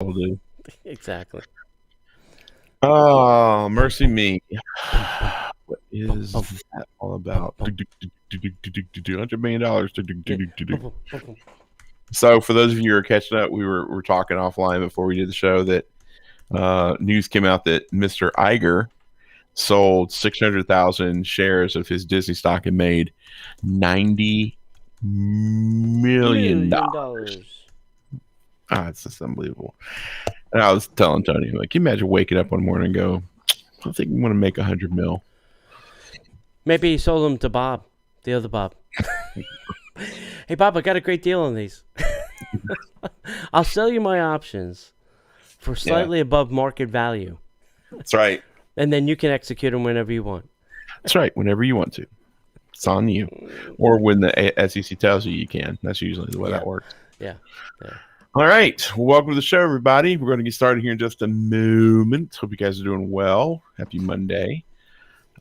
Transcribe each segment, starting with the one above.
Will do. Exactly. Oh, mercy me. Boom, boom, What boom, is boom, that all boom, about? boom. $100 million. Yeah. Boom, boom, boom, boom. So, for those of you who are catching up, we were talking offline before we did the show that news came out that Mr. Iger sold 600,000 shares of his Disney stock and made $90 million. $1 million. It's just unbelievable. And I was telling Tony, like, can you imagine waking up one morning and go, I think we want to make 100 mil. Maybe he sold them to Bob, the other Bob. Hey, Bob, I got a great deal on these. I'll sell you my options for slightly above market value, That's right. and then you can execute them whenever you want. That's right. Whenever you want to, it's on you. Or when the SEC tells you you can. That's usually the way that works. Yeah. Yeah. All right. Well, welcome to the show, everybody. We're going to get started here in just a moment. Hope you guys are doing well. Happy Monday.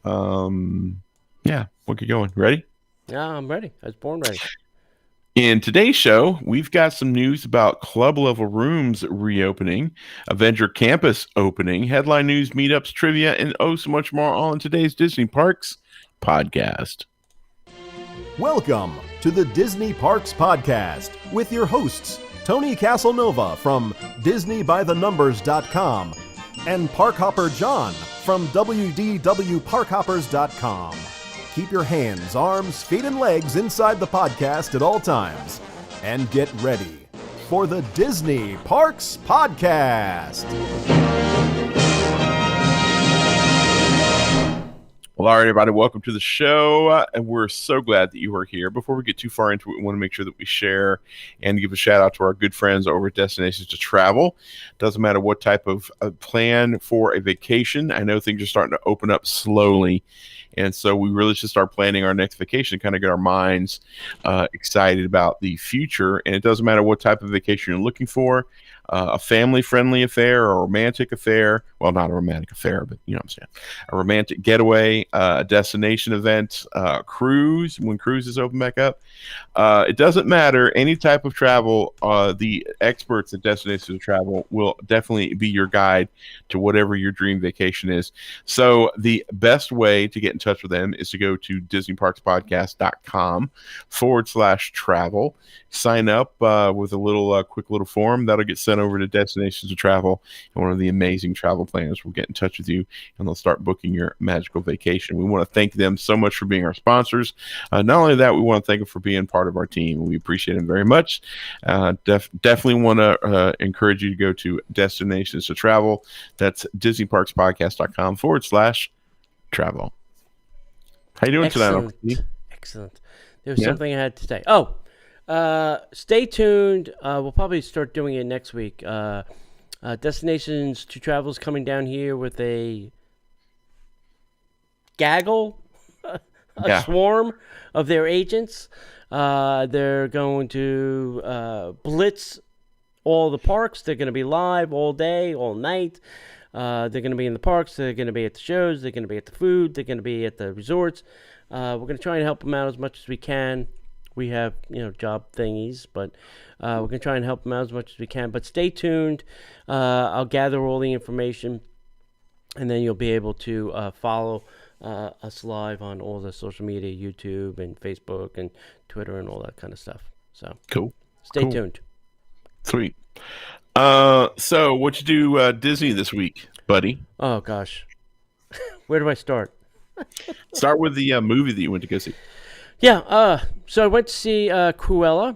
Yeah, we'll get going. Ready? Yeah, I'm ready. I was born ready. In today's show, we've got some news about club level rooms reopening, Avengers Campus opening, headline news, meetups, trivia, and oh, so much more all in today's Disney Parks podcast. Welcome to the Disney Parks Podcast with your hosts, Tony Casanova from DisneyByTheNumbers.com and Parkhopper John from WDWParkhoppers.com. Keep your hands, arms, feet, and legs inside the podcast at all times. And get ready for the Disney Parks Podcast. Well, all right, everybody, welcome to the show, and we're so glad that you are here. Before we get too far into it, we want to make sure that we share and give a shout out to our good friends over at Destinations to Travel. Doesn't matter what type of plan for a vacation. I know things are starting to open up slowly, and so we really should start planning our next vacation, kind of get our minds excited about the future. And it doesn't matter what type of vacation you're looking for. A family-friendly affair or a romantic affair. Well, not a romantic affair, but you know what I'm saying. A romantic getaway, a destination event, cruise, when cruises open back up. It doesn't matter. Any type of travel, the experts at Destinations of Travel will definitely be your guide to whatever your dream vacation is. So the best way to get in touch with them is to go to DisneyParksPodcast.com/travel. Sign up with a little quick little form that'll get sent over to Destinations of Travel, and one of the amazing travel planners will get in touch with you, and they'll start booking your magical vacation. We want to thank them so much for being our sponsors. Not only that, we want to thank them for being part of our team. We appreciate them very much. Definitely want to encourage you to go to Destinations to Travel. That's DisneyParksPodcast.com/travel. How you doing tonight? Excellent. There's something I had to say. Stay tuned. We'll probably start doing it next week. Destinations to Travel is coming down here with a gaggle, swarm of their agents. They're going to blitz all the parks. They're going to be live all day, all night. They're going to be in the parks. They're going to be at the shows. They're going to be at the food. They're going to be at the resorts. We're going to try and help them out as much as we can. We have, job thingies, but we're going to try and help them out as much as we can. But stay tuned. I'll gather all the information, and then you'll be able to follow us live on all the social media, YouTube and Facebook and Twitter and all that kind of stuff. So Cool. Stay tuned. Sweet. So what you do Disney this week, buddy? Oh, gosh. Where do I start? Start with the movie that you went to go see. Yeah, so I went to see Cruella.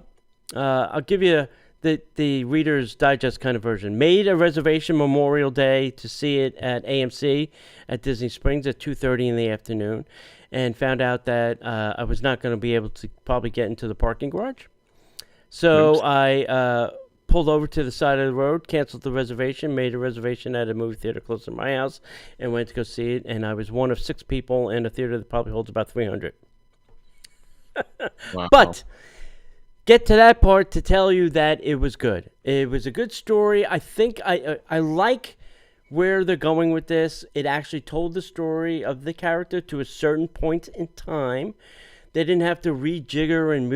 I'll give you the Reader's Digest kind of version. Made a reservation Memorial Day to see it at AMC at Disney Springs at 2:30 in the afternoon, and found out that I was not going to be able to probably get into the parking garage. So I pulled over to the side of the road, canceled the reservation, made a reservation at a movie theater close to my house, and went to go see it. And I was one of 6 people in a theater that probably holds about 300. Wow. But get to that part to tell you that it was good. It was a good story. I think I like where they're going with this. It actually told the story of the character to a certain point in time. They didn't have to rejigger and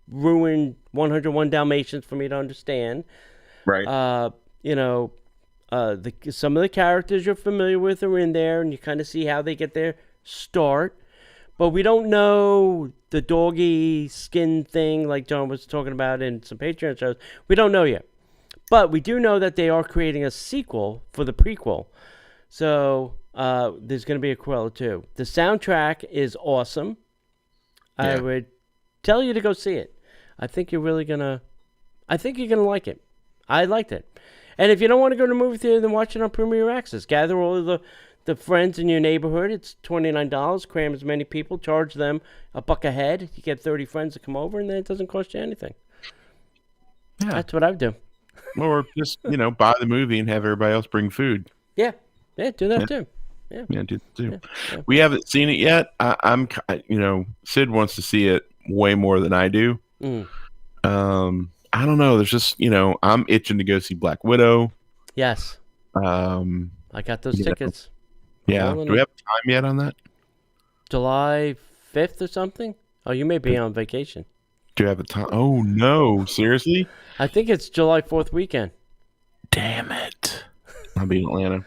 ruin 101 Dalmatians for me to understand. Right. some of the characters you're familiar with are in there, and you kind of see how they get their start. But we don't know the doggy skin thing like John was talking about in some Patreon shows. We don't know yet. But we do know that they are creating a sequel for the prequel. So there's going to be a Cruella 2. The soundtrack is awesome. Yeah. I would tell you to go see it. I think you're going to like it. I liked it. And if you don't want to go to the movie theater, then watch it on Premier Access. Gather all of the friends in your neighborhood. It's $29. Cram as many people. Charge them $1 a head. You get 30 friends to come over, and then it doesn't cost you anything. Yeah. That's what I would do. Or just, buy the movie and have everybody else bring food. Yeah. Yeah, do that too. Yeah, do that too. Yeah. We haven't seen it yet. I'm Sid wants to see it way more than I do. I don't know. There's just, I'm itching to go see Black Widow. Yes. I got those tickets. Yeah. Do we have time yet on that? July 5th or something? Oh, you may be on vacation. Do you have a time? Oh, no. Seriously? I think it's July 4th weekend. Damn it. I'll be in Atlanta.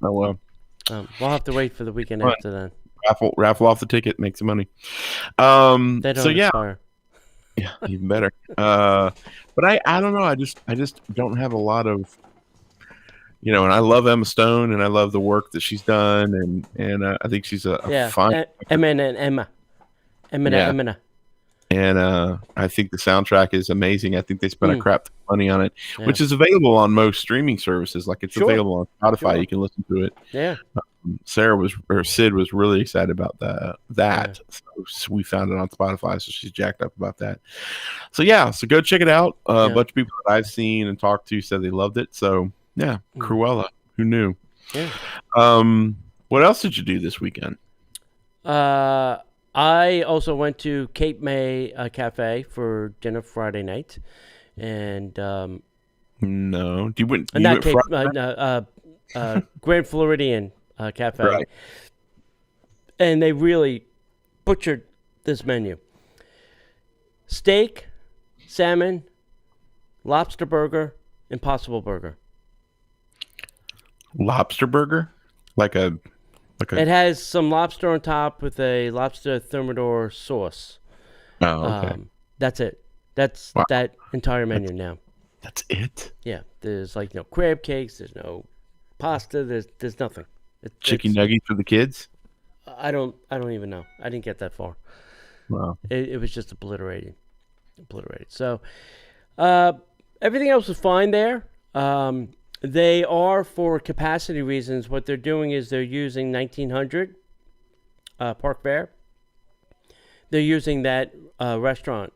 Oh, well. We'll have to wait for the weekend after then. Raffle off the ticket, make some money. They don't expire. Yeah, even better. But I don't know. I just don't have a lot of, and I love Emma Stone and I love the work that she's done and I think she's a fine. Emma. And I think the soundtrack is amazing. I think they spent a crap ton of money on it, which is available on most streaming services. Like it's available on Spotify. Sure. You can listen to it. Yeah. Sid was really excited about that. Yeah. So we found it on Spotify, so she's jacked up about that. So go check it out. A bunch of people that I've seen and talked to said they loved it. So Cruella. Who knew? Yeah. What else did you do this weekend? I also went to Cape May Cafe for dinner Friday night, and no, you went. Not Cape, Grand Floridian Cafe, right. And they really butchered this menu: steak, salmon, lobster burger, Impossible burger. Lobster burger, It has some lobster on top with a lobster thermidor sauce. Oh, okay. That's it. That's that entire menu now. That's it? Yeah. There's no crab cakes. There's no pasta. There's nothing. Chicken nuggets for the kids? I don't even know. I didn't get that far. Wow. It was just obliterated. So everything else was fine there. They are, for capacity reasons, what they're doing is they're using 1900 Park Fair. They're using that restaurant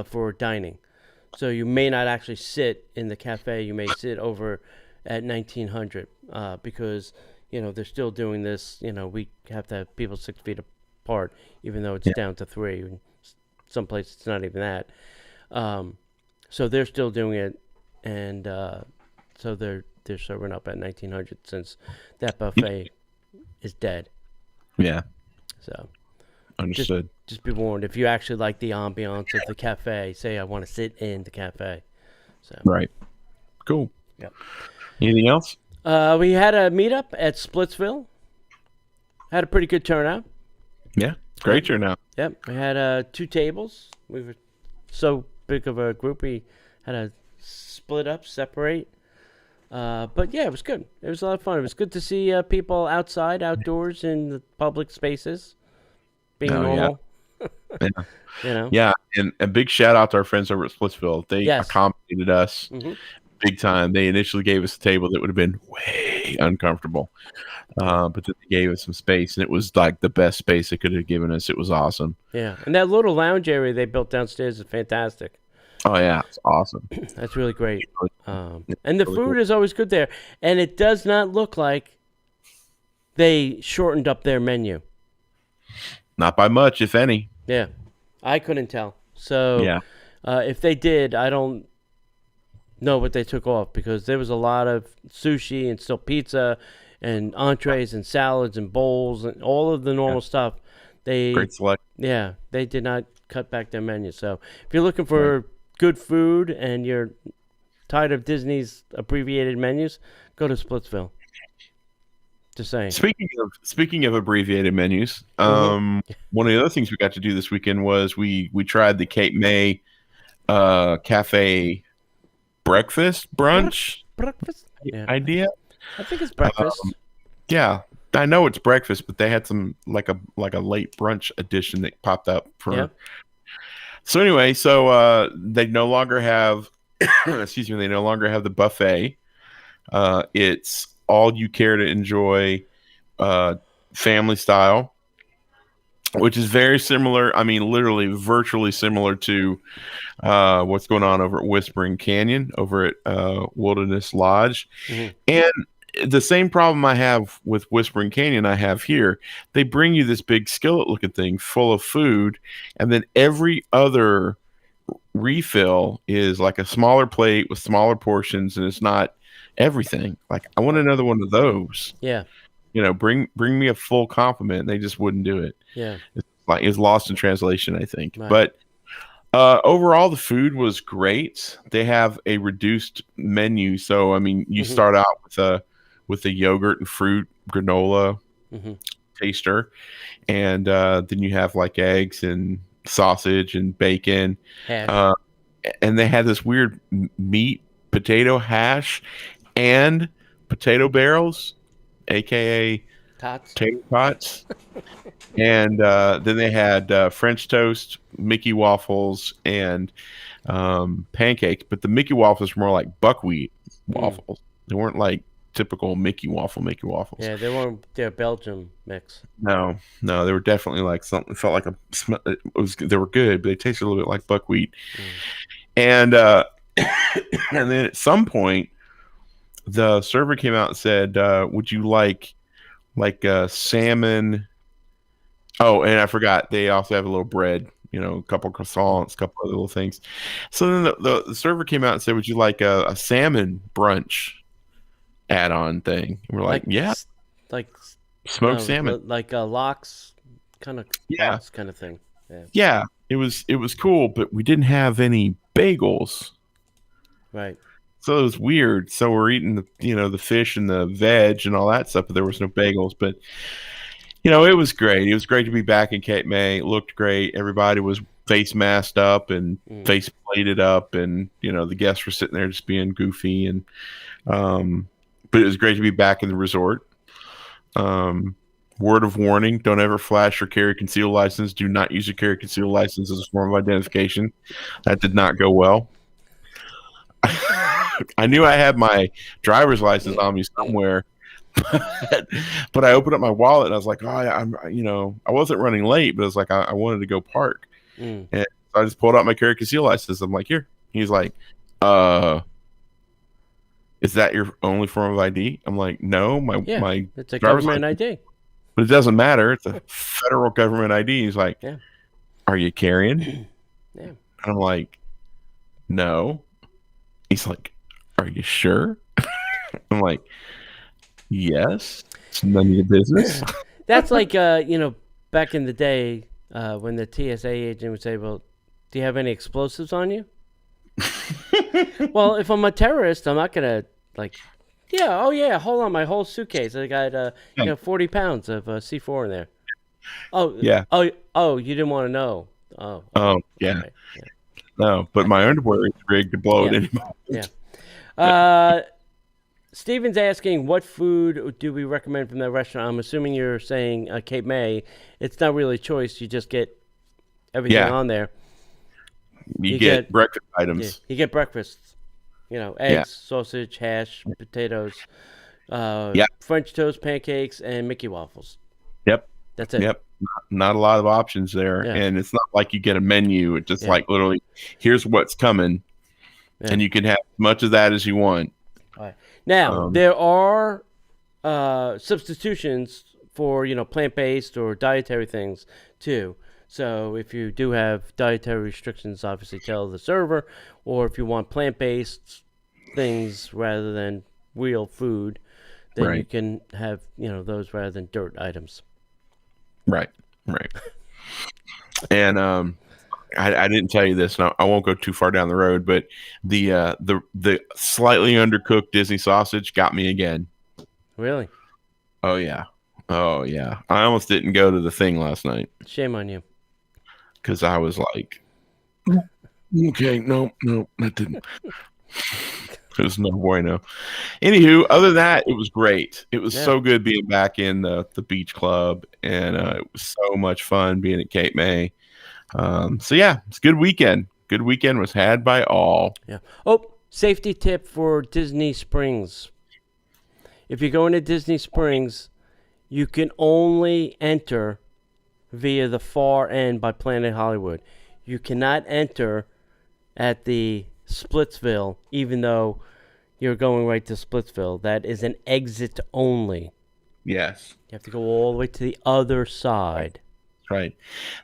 for dining. So you may not actually sit in the cafe. You may sit over at 1900 because, they're still doing this. We have to have people 6 feet apart, even though it's down to 3. Some places it's not even that. So they're still doing it, and so they're serving up at 1900 since that buffet is dead. Yeah. So understood. Just be warned, if you actually like the ambiance of the cafe, say I want to sit in the cafe. So right. Cool. Yep. Anything else? We had a meetup at Splitsville. Had a pretty good turnout. Yeah. Great turnout. Yep. We had 2 tables. We were so big of a group, we had to split up, separate. But yeah, it was good. It was a lot of fun. It was good to see people outside, outdoors, in the public spaces, being normal. Yeah. Yeah, and a big shout out to our friends over at Splitsville. They accommodated us big time. They initially gave us a table that would have been way uncomfortable, but then they gave us some space, and it was like the best space they could have given us. It was awesome. Yeah, and that little lounge area they built downstairs is fantastic. Oh, yeah. It's awesome. That's really great. And the food is always good there. And it does not look like they shortened up their menu. Not by much, if any. Yeah. I couldn't tell. So if they did, I don't know what they took off, because there was a lot of sushi and still pizza and entrees and salads and bowls and all of the normal stuff. Great select. Yeah. They did not cut back their menu. So if you're looking for good food and you're tired of Disney's abbreviated menus, go to Splitsville. Just saying. Speaking of abbreviated menus, one of the other things we got to do this weekend was we tried the Cape May cafe breakfast brunch idea. I think it's breakfast. Yeah, I know it's breakfast, but they had some like a late brunch edition that popped up for. Yeah. So anyway, they no longer have excuse me, they no longer have the buffet. It's all you care to enjoy, family style, which is very similar. I mean, literally, virtually similar to what's going on over at Whispering Canyon, over at Wilderness Lodge. And the same problem I have with Whispering Canyon I have here. They bring you this big skillet-looking thing full of food, and then every other refill is like a smaller plate with smaller portions, and it's not everything. Like, I want another one of those. Yeah. Bring me a full complement. They just wouldn't do it. Yeah. It's lost in translation, I think. Right. But overall, the food was great. They have a reduced menu. So, I mean, you start out with a yogurt and fruit granola taster. And then you have like eggs and sausage and bacon. And they had this weird meat potato hash and potato barrels, aka potato tots. And then they had French toast, Mickey waffles, and pancakes. But the Mickey waffles were more like buckwheat waffles. They weren't like typical Mickey waffles. Yeah, they weren't their Belgium mix. No, they were definitely like something. Felt like they were good, but they tasted a little bit like buckwheat. And and then at some point, the server came out and said, "Would you like salmon?" Oh, and I forgot. They also have a little bread, a couple croissants, a couple other little things. So then the server came out and said, "Would you like a salmon brunch add-on thing?" And we're like, "Yeah, like smoked salmon, like a lox kind of thing." Yeah. It was cool, but we didn't have any bagels. Right. So it was weird. So we're eating the fish and the veg and all that stuff, but there was no bagels. But it was great. It was great to be back in Cape May. It looked great. Everybody was face masked up and face plated up, and the guests were sitting there just being goofy. And but it was great to be back in the resort. Word of warning: don't ever flash or carry concealed license. Do not use your carry concealed license as a form of identification. That did not go well. I knew I had my driver's license on me somewhere, but I opened up my wallet and I was like, I wasn't running late, but it was like I wanted to go park, and so I just pulled out my carry conceal license. I'm like, here. He's like, is that your only form of ID? I'm like, no, my it's a driver's government license. ID. But it doesn't matter. It's a federal government ID. He's like, are you carrying? Yeah. And I'm like, no. He's like, are you sure? I'm like, yes. It's none of your business. That's like, back in the day when the TSA agent would say, well, do you have any explosives on you? Well, if I'm a terrorist, I'm not going to, hold on, my whole suitcase. I got, 40 pounds of C4 in there. Oh, yeah. Oh, you didn't want to know. Oh, yeah. Right. Yeah. No, but my underwear is rigged to blow at any moment. Yeah. Steven's asking, what food do we recommend from that restaurant? I'm assuming you're saying Cape May. It's not really a choice. You just get everything on there. You get breakfast items. Yeah, you get breakfast. Eggs, sausage, hash, potatoes, French toast, pancakes, and Mickey waffles. Yep. That's it. Yep. Not a lot of options there. Yeah. And it's not like you get a menu. It's just like literally, here's what's coming. Yeah. And you can have as much of that as you want. All right. Now, there are substitutions for, plant-based or dietary things, too. So if you do have dietary restrictions, obviously tell the server. Or if you want plant-based things rather than real food, then you can have, those rather than dirt items. Right. And I didn't tell you this, and I won't go too far down the road, but the slightly undercooked Disney sausage got me again. Really? Oh yeah. I almost didn't go to the thing last night. Shame on you. Because I was like, okay, no, that didn't. It was no bueno. Anywho, other than that, it was great. It was so good being back in the beach club, and it was so much fun being at Cape May. So yeah, it's a good weekend. Good weekend was had by all. Yeah. Oh, safety tip for Disney Springs. If you're going to Disney Springs, you can only enter via the far end by Planet Hollywood. You cannot enter at the Splitsville, even though you're going right to Splitsville. That is an exit only. Yes. You have to go all the way to the other side. Right.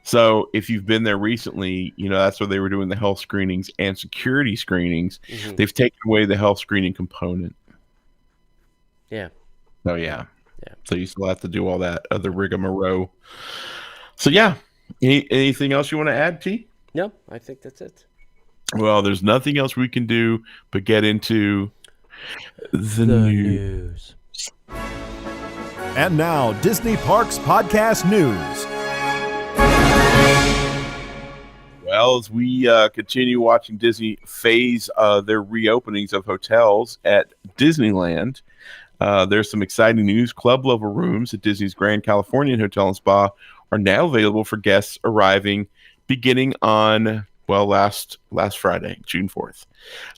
So if you've been there recently, that's where they were doing the health screenings and security screenings. Mm-hmm. They've taken away the health screening component. Yeah. Oh, yeah. So you still have to do all that other rigmarole. So, yeah. Anything else you want to add, T? No, I think that's it. Well, there's nothing else we can do but get into the news. And now, Disney Parks Podcast News. Well, as we continue watching Disney phase their reopenings of hotels at Disneyland, there's some exciting news. Club level rooms at Disney's Grand Californian Hotel and Spa are now available for guests arriving beginning on last Friday, June 4th.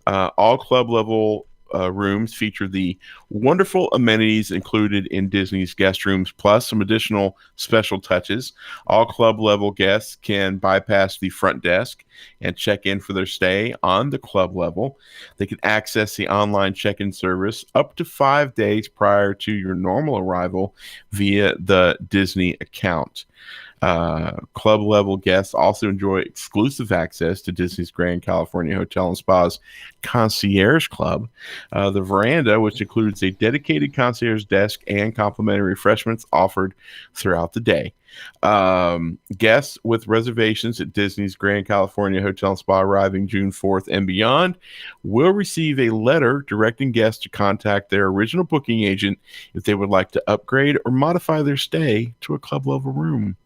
All club level rooms feature the wonderful amenities included in Disney's guest rooms, plus some additional special touches. All club level guests can bypass the front desk and check in for their stay on the club level. They can access the online check-in service up to 5 days prior to your normal arrival via the Disney account. Club level guests also enjoy exclusive access to Disney's Grand California Hotel and Spa's Concierge Club. The veranda, which includes a dedicated concierge desk and complimentary refreshments offered throughout the day. Guests with reservations at Disney's Grand California Hotel and Spa arriving June 4th and beyond will receive a letter directing guests to contact their original booking agent if they would like to upgrade or modify their stay to a club level room.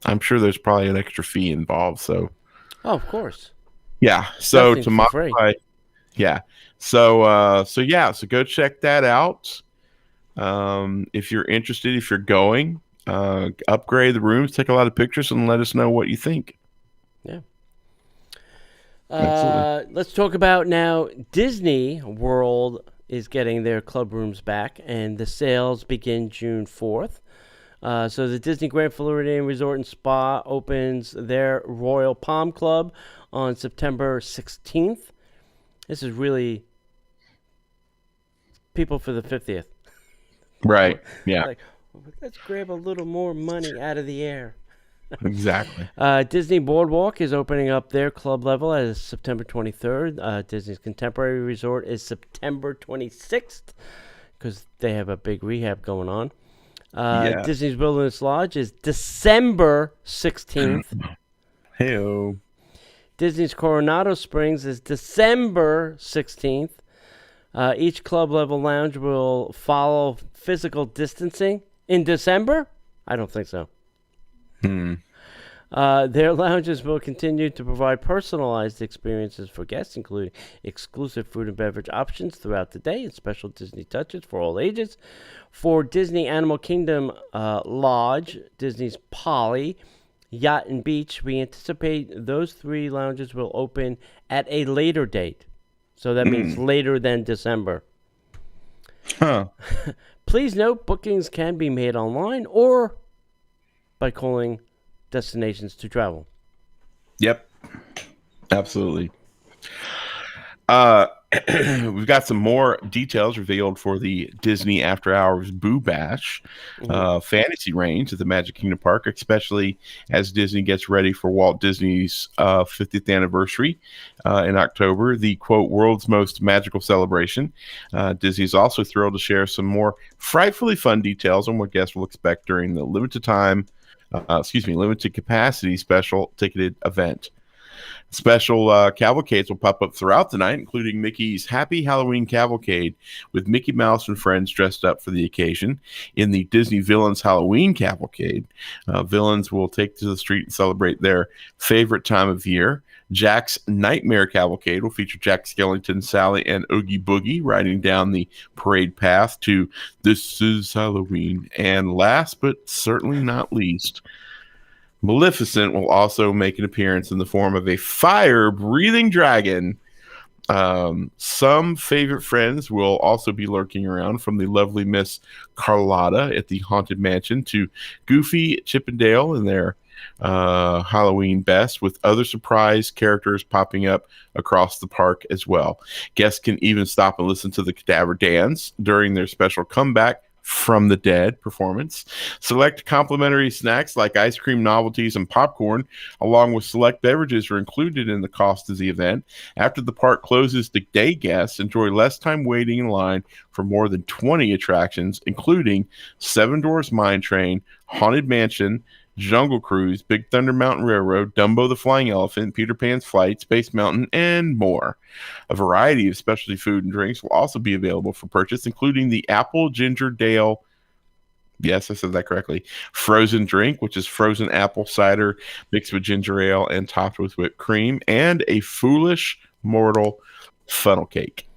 I'm sure there's probably an extra fee involved. So, of course. Yeah. So Nothing to modify, yeah. So go check that out. If you're interested, if you're going, upgrade the rooms, take a lot of pictures, and let us know what you think. Yeah. Let's talk about now. Disney World is getting their club rooms back, and the sales begin June 4th. So the Disney Grand Floridian Resort and Spa opens their Royal Palm Club on September 16th. This is really people for the 50th. Right, yeah. Like, let's grab a little more money out of the air. Exactly. Disney Boardwalk is opening up their club level as September 23rd. Disney's Contemporary Resort is September 26th because they have a big rehab going on. Disney's Wilderness Lodge is December 16th. Hey-o. Disney's Coronado Springs is December 16th. Each club level lounge will follow physical distancing in December? I don't think so. Their lounges will continue to provide personalized experiences for guests, including exclusive food and beverage options throughout the day and special Disney touches for all ages. For Disney Animal Kingdom Lodge, Disney's Poly, Yacht and Beach, we anticipate those 3 lounges will open at a later date. So that means later than December. Huh. Please note, bookings can be made online or by calling destinations to travel. Yep. Absolutely. We've got some more details revealed for the Disney After Hours Boo Bash fantasy range at the Magic Kingdom Park, especially as Disney gets ready for Walt Disney's 50th anniversary in October, the, quote, world's most magical celebration. Disney's also thrilled to share some more frightfully fun details on what guests will expect during the limited capacity special ticketed event. Special cavalcades will pop up throughout the night, including Mickey's Happy Halloween Cavalcade with Mickey Mouse and friends dressed up for the occasion. In the Disney Villains Halloween Cavalcade, villains will take to the street and celebrate their favorite time of year. Jack's Nightmare Cavalcade will feature Jack Skellington, Sally, and Oogie Boogie riding down the parade path to This Is Halloween. And last but certainly not least, Maleficent will also make an appearance in the form of a fire-breathing dragon. Some favorite friends will also be lurking around, from the lovely Miss Carlotta at the Haunted Mansion to Goofy, Chip and Dale in their Halloween best, with other surprise characters popping up across the park as well. Guests can even stop and listen to the Cadaver Dance during their special comeback from the Dead performance. Select complimentary snacks like ice cream novelties and popcorn, along with select beverages, are included in the cost of the event. After the park closes, the day guests enjoy less time waiting in line for more than 20 attractions, including Seven Dwarfs Mine Train, Haunted Mansion, Jungle Cruise, Big Thunder Mountain Railroad, Dumbo the Flying Elephant, Peter Pan's Flight, Space Mountain, and more. A variety of specialty food and drinks will also be available for purchase, including the Apple Ginger Dale, yes, I said that correctly, frozen drink, which is frozen apple cider mixed with ginger ale and topped with whipped cream, and a Foolish Mortal funnel cake.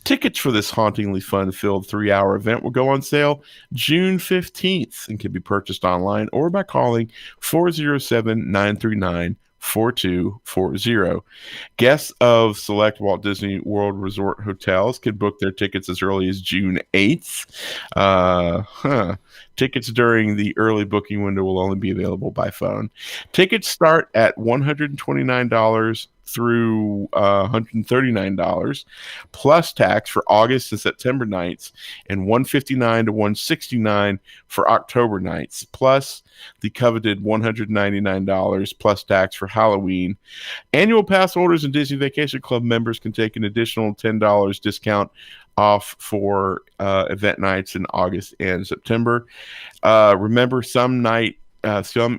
Tickets for this hauntingly fun-filled 3-hour event will go on sale June 15th and can be purchased online or by calling 407-939-4240. Guests of select Walt Disney World Resort hotels can book their tickets as early as June 8th. Tickets during the early booking window will only be available by phone. Tickets start at $129 through $139 plus tax for August and September nights, and $159 to $169 for October nights, plus the coveted $199 plus tax for Halloween. Annual pass holders and Disney Vacation Club members can take an additional $10 discount off for event nights in August and September. Remember, some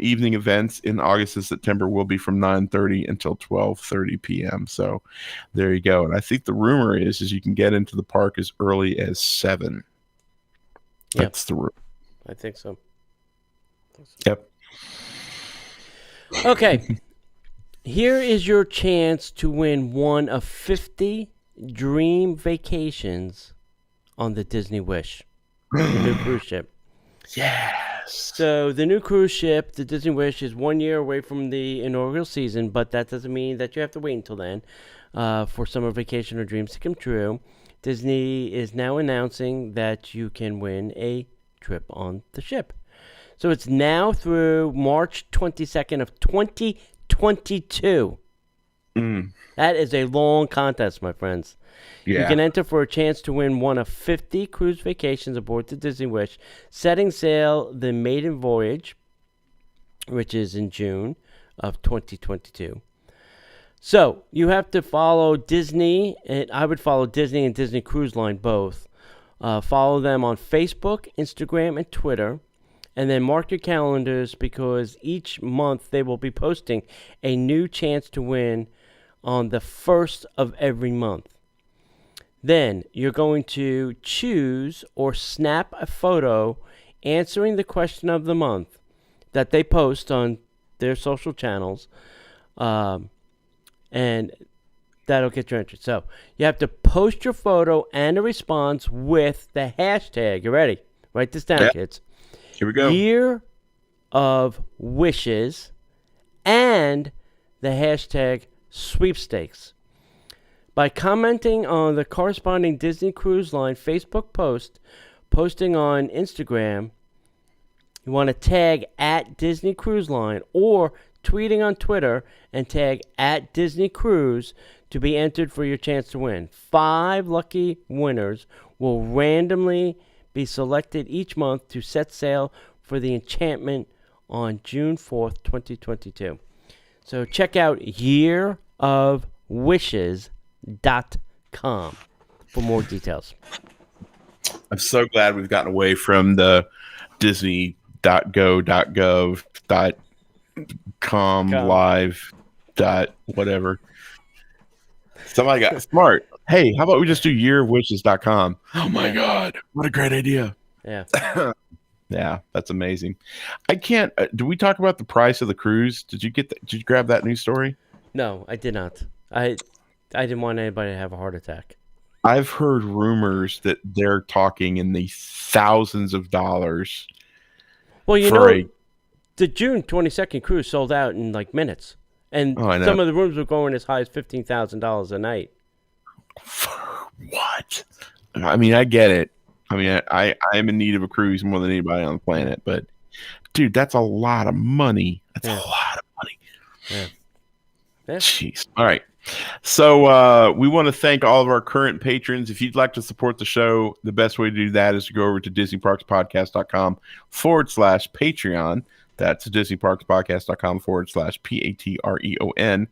evening events in August and September will be from 9:30 until 12:30 p.m. So there you go. And I think the rumor is you can get into the park as early as 7. That's the rumor. I think so. Yep. Okay. Here is your chance to win one of 50 dream vacations on the Disney Wish, the new cruise ship. Yes. So the new cruise ship, the Disney Wish, is 1 year away from the inaugural season, but that doesn't mean that you have to wait until then for summer vacation or dreams to come true. Disney is now announcing that you can win a trip on the ship. So it's now through March 22nd of 2022. That is a long contest, my friends. Yeah. You can enter for a chance to win one of 50 cruise vacations aboard the Disney Wish, setting sail the maiden voyage, which is in June of 2022. So you have to follow Disney, and I would follow Disney and Disney Cruise Line both. Follow them on Facebook, Instagram, and Twitter. And then mark your calendars, because each month they will be posting a new chance to win on the first of every month. Then you're going to choose or snap a photo answering the question of the month that they post on their social channels, and that'll get your entry. So you have to post your photo and a response with the hashtag. You ready? Write this down, kids. Here we go. Year of Wishes and the hashtag Sweepstakes. By commenting on the corresponding Disney Cruise Line Facebook post, posting on Instagram, you want to tag at Disney Cruise Line, or tweeting on Twitter and tag at Disney Cruise to be entered for your chance to win. 5 lucky winners will randomly be selected each month to set sail for the enchantment on June 4th, 2022. So check out yearofwishes.com for more details. I'm so glad we've gotten away from the Disney.go.gov.com live dot whatever. Somebody got smart. Hey, how about we just do yearofwishes.com? Oh my God, what a great idea! Yeah. Yeah, that's amazing. I can't. Do we talk about the price of the cruise? Did you get? Did you grab that news story? No, I did not. I didn't want anybody to have a heart attack. I've heard rumors that they're talking in the thousands of dollars. Well, the June 22nd cruise sold out in like minutes, and some of the rooms were going as high as $15,000 a night. What? I mean, I get it. I mean, I am in need of a cruise more than anybody on the planet, but dude, that's a lot of money. That's a lot of money. Yeah. Jeez. All right. So we want to thank all of our current patrons. If you'd like to support the show, the best way to do that is to go over to DisneyParksPodcast.com/Patreon. That's DisneyParksPodcast.com/PATREON.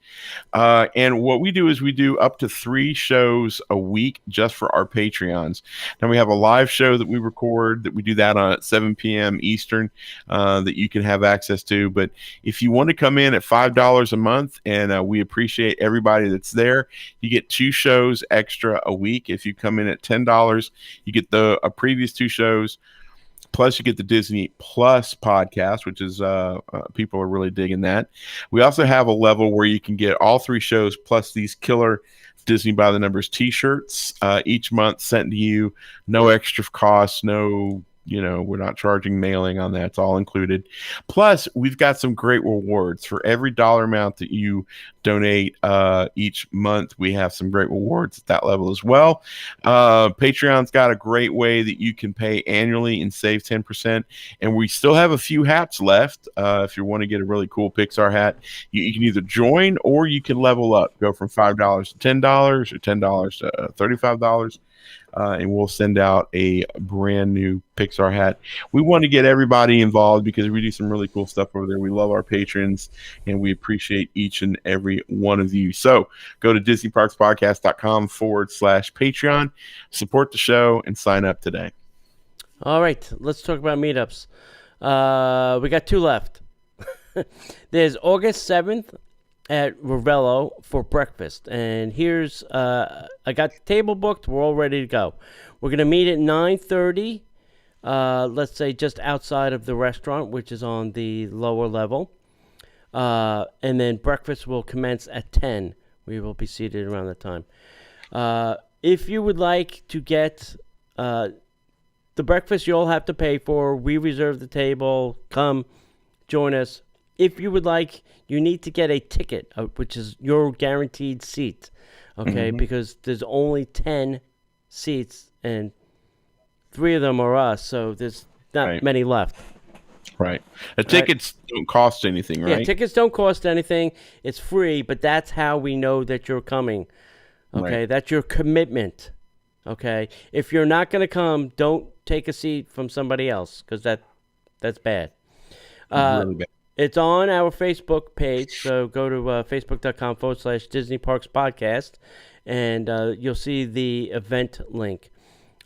And what we do is we do up to 3 shows a week just for our Patreons. Now we have a live show that we record that we do that on at 7 p.m. Eastern that you can have access to. But if you want to come in at $5 a month, and we appreciate everybody that's there, you get 2 shows extra a week. If you come in at $10, you get the previous 2 shows. Plus, you get the Disney Plus podcast, which is people are really digging that. We also have a level where you can get all 3 shows plus these killer Disney by the Numbers T-shirts each month sent to you. No extra cost, no. We're not charging mailing on that. It's all included. Plus, we've got some great rewards. For every dollar amount that you donate each month, we have some great rewards at that level as well. Patreon's got a great way that you can pay annually and save 10%. And we still have a few hats left. If you want to get a really cool Pixar hat, you can either join or you can level up. Go from $5 to $10 or $10 to $35. And we'll send out a brand new Pixar hat. We want to get everybody involved because we do some really cool stuff over there. We love our patrons, and we appreciate each and every one of you. So go to DisneyParksPodcast.com/Patreon, support the show, and sign up today. All right, let's talk about meetups. We got 2 left. There's August 7th. At Ravello for breakfast, and here's I got the table booked. We're all ready to go. We're gonna meet at 9:30. Let's say just outside of the restaurant, which is on the lower level, and then breakfast will commence at 10. We will be seated around that time. If you would like to get the breakfast, you'll have to pay for. We reserve the table. Come join us. If you would like, you need to get a ticket, which is your guaranteed seat, okay? Because there's only 10 seats, and 3 of them are us, so there's not many left. Right. The tickets don't cost anything, right? Yeah, tickets don't cost anything. It's free, but that's how we know that you're coming, okay? Right. That's your commitment, okay? If you're not going to come, don't take a seat from somebody else, because that's bad. Really bad. It's on our Facebook page, so go to facebook.com/Disney Parks Podcast, and you'll see the event link.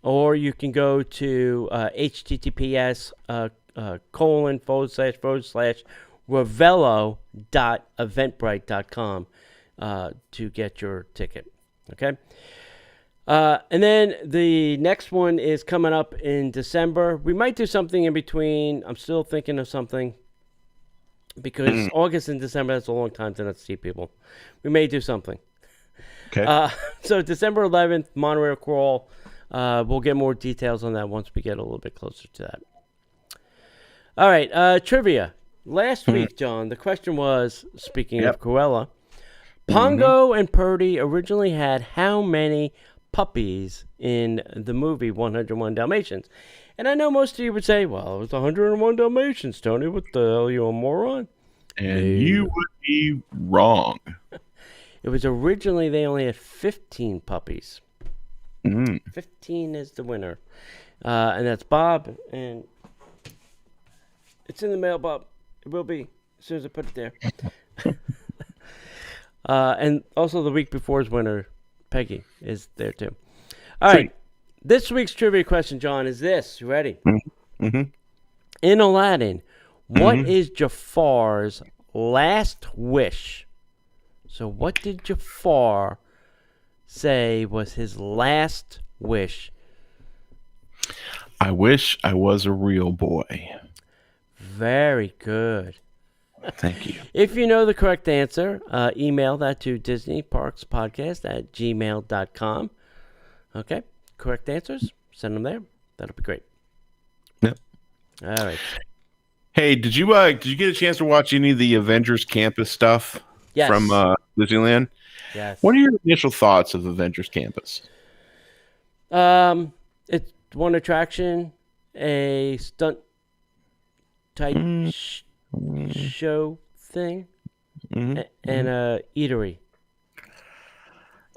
Or you can go to https://Ravello.eventbrite.com to get your ticket. Okay? And then the next one is coming up in December. We might do something in between. I'm still thinking of something. Because August and December, that's a long time to not see people. We may do something. Okay. So December 11th, Monorail Crawl. We'll get more details on that once we get a little bit closer to that. All right, trivia. Last week, John, the question was, speaking of Cruella, Pongo and Purdy originally had how many puppies in the movie 101 Dalmatians? And I know most of you would say, well, it was 101 Dalmatians, Tony. What the hell, you a moron? And you would be wrong. It was originally, they only had 15 puppies. 15 is the winner. And that's Bob. And it's in the mail, Bob. It will be as soon as I put it there. And also the week before's winner, Peggy, is there too. All right. This week's trivia question, John, is this. You ready? In Aladdin, what is Jafar's last wish? So what did Jafar say was his last wish? I wish I was a real boy. Very good. Thank you. If you know the correct answer, email that to DisneyParksPodcast@gmail.com. Okay, correct answers, send them there. That'll be great. Yep. All right. Hey, did you get a chance to watch any of the Avengers Campus stuff from Disneyland? Yes. What are your initial thoughts of Avengers Campus? It's one attraction, a stunt type show thing, and a eatery.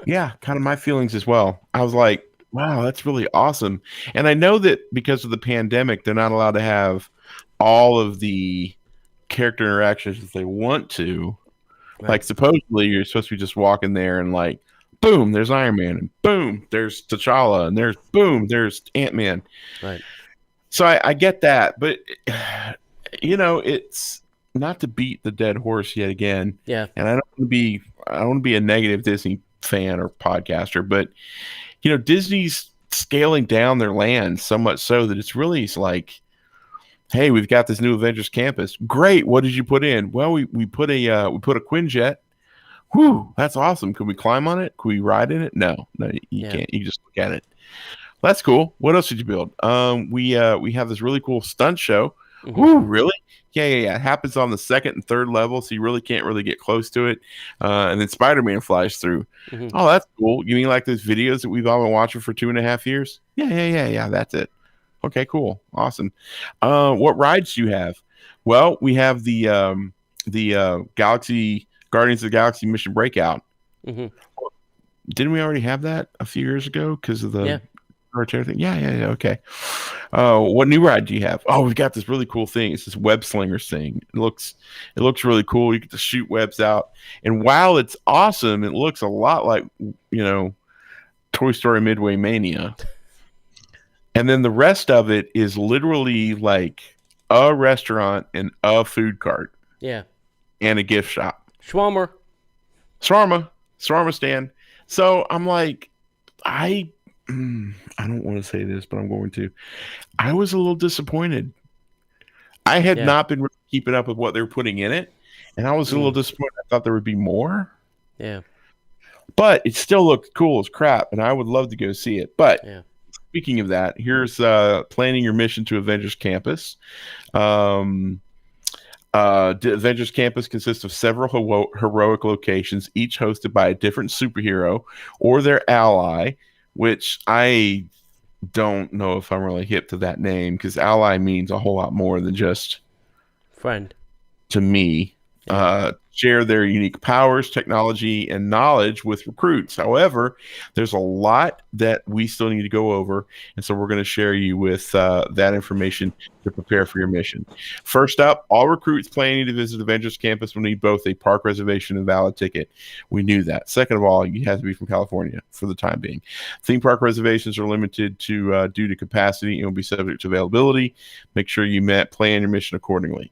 Yeah, kind of my feelings as well. I was like, wow, that's really awesome. And I know that because of the pandemic, they're not allowed to have all of the character interactions that they want to. Right. Like, supposedly, you're supposed to be just walking there and like, boom, there's Iron Man, and boom, there's T'Challa, and there's Ant-Man. Right. So I get that, but it's not to beat the dead horse yet again. Yeah. And I don't want to be a negative Disney fan or podcaster, but Disney's scaling down their land so much so that it's like, hey, we've got this new Avengers Campus. Great. What did you put in? Well, we put a Quinjet. Whew, that's awesome. Can we climb on it? Can we ride in it? No, you can't. You just look at it. That's cool. What else did you build? We have this really cool stunt show. Mm-hmm. Whew, really? Yeah. It happens on the second and third level, so you really can't really get close to it. And then SpiderMan flies through. Mm-hmm. Oh, that's cool. You mean like those videos that we've all been watching for 2.5 years? Yeah. That's it. Okay, cool. Awesome. What rides do you have? Well, we have the Guardians of the Galaxy Mission Breakout. Mm-hmm. Didn't we already have that a few years ago because of the cartoon thing? Yeah. Okay. What new ride do you have? Oh, we've got this really cool thing. It's this web slingers thing. It looks really cool. You get to shoot webs out, and while it's awesome, it looks a lot like Toy Story Midway Mania. And then the rest of it is literally like a restaurant and a food cart. Yeah. And a gift shop. Shawarma stand. So I'm like, I don't want to say this, but I'm going to. I was a little disappointed. I had not been really keeping up with what they were putting in it, and I was a little disappointed. I thought there would be more. Yeah. But it still looked cool as crap, and I would love to go see it. But speaking of that, here's planning your mission to Avengers Campus. Avengers Campus consists of several heroic locations, each hosted by a different superhero or their ally, which I don't know if I'm really hip to that name, because ally means a whole lot more than just friend to me. Share their unique powers, technology, and knowledge with recruits. However, there's a lot that we still need to go over, and so we're going to share you with that information to prepare for your mission. First up, all recruits planning to visit Avengers Campus will need both a park reservation and valid ticket. We knew that. Second of all, you have to be from California for the time being. Theme park reservations are limited to due to capacity and will be subject to availability. Make sure you plan your mission accordingly.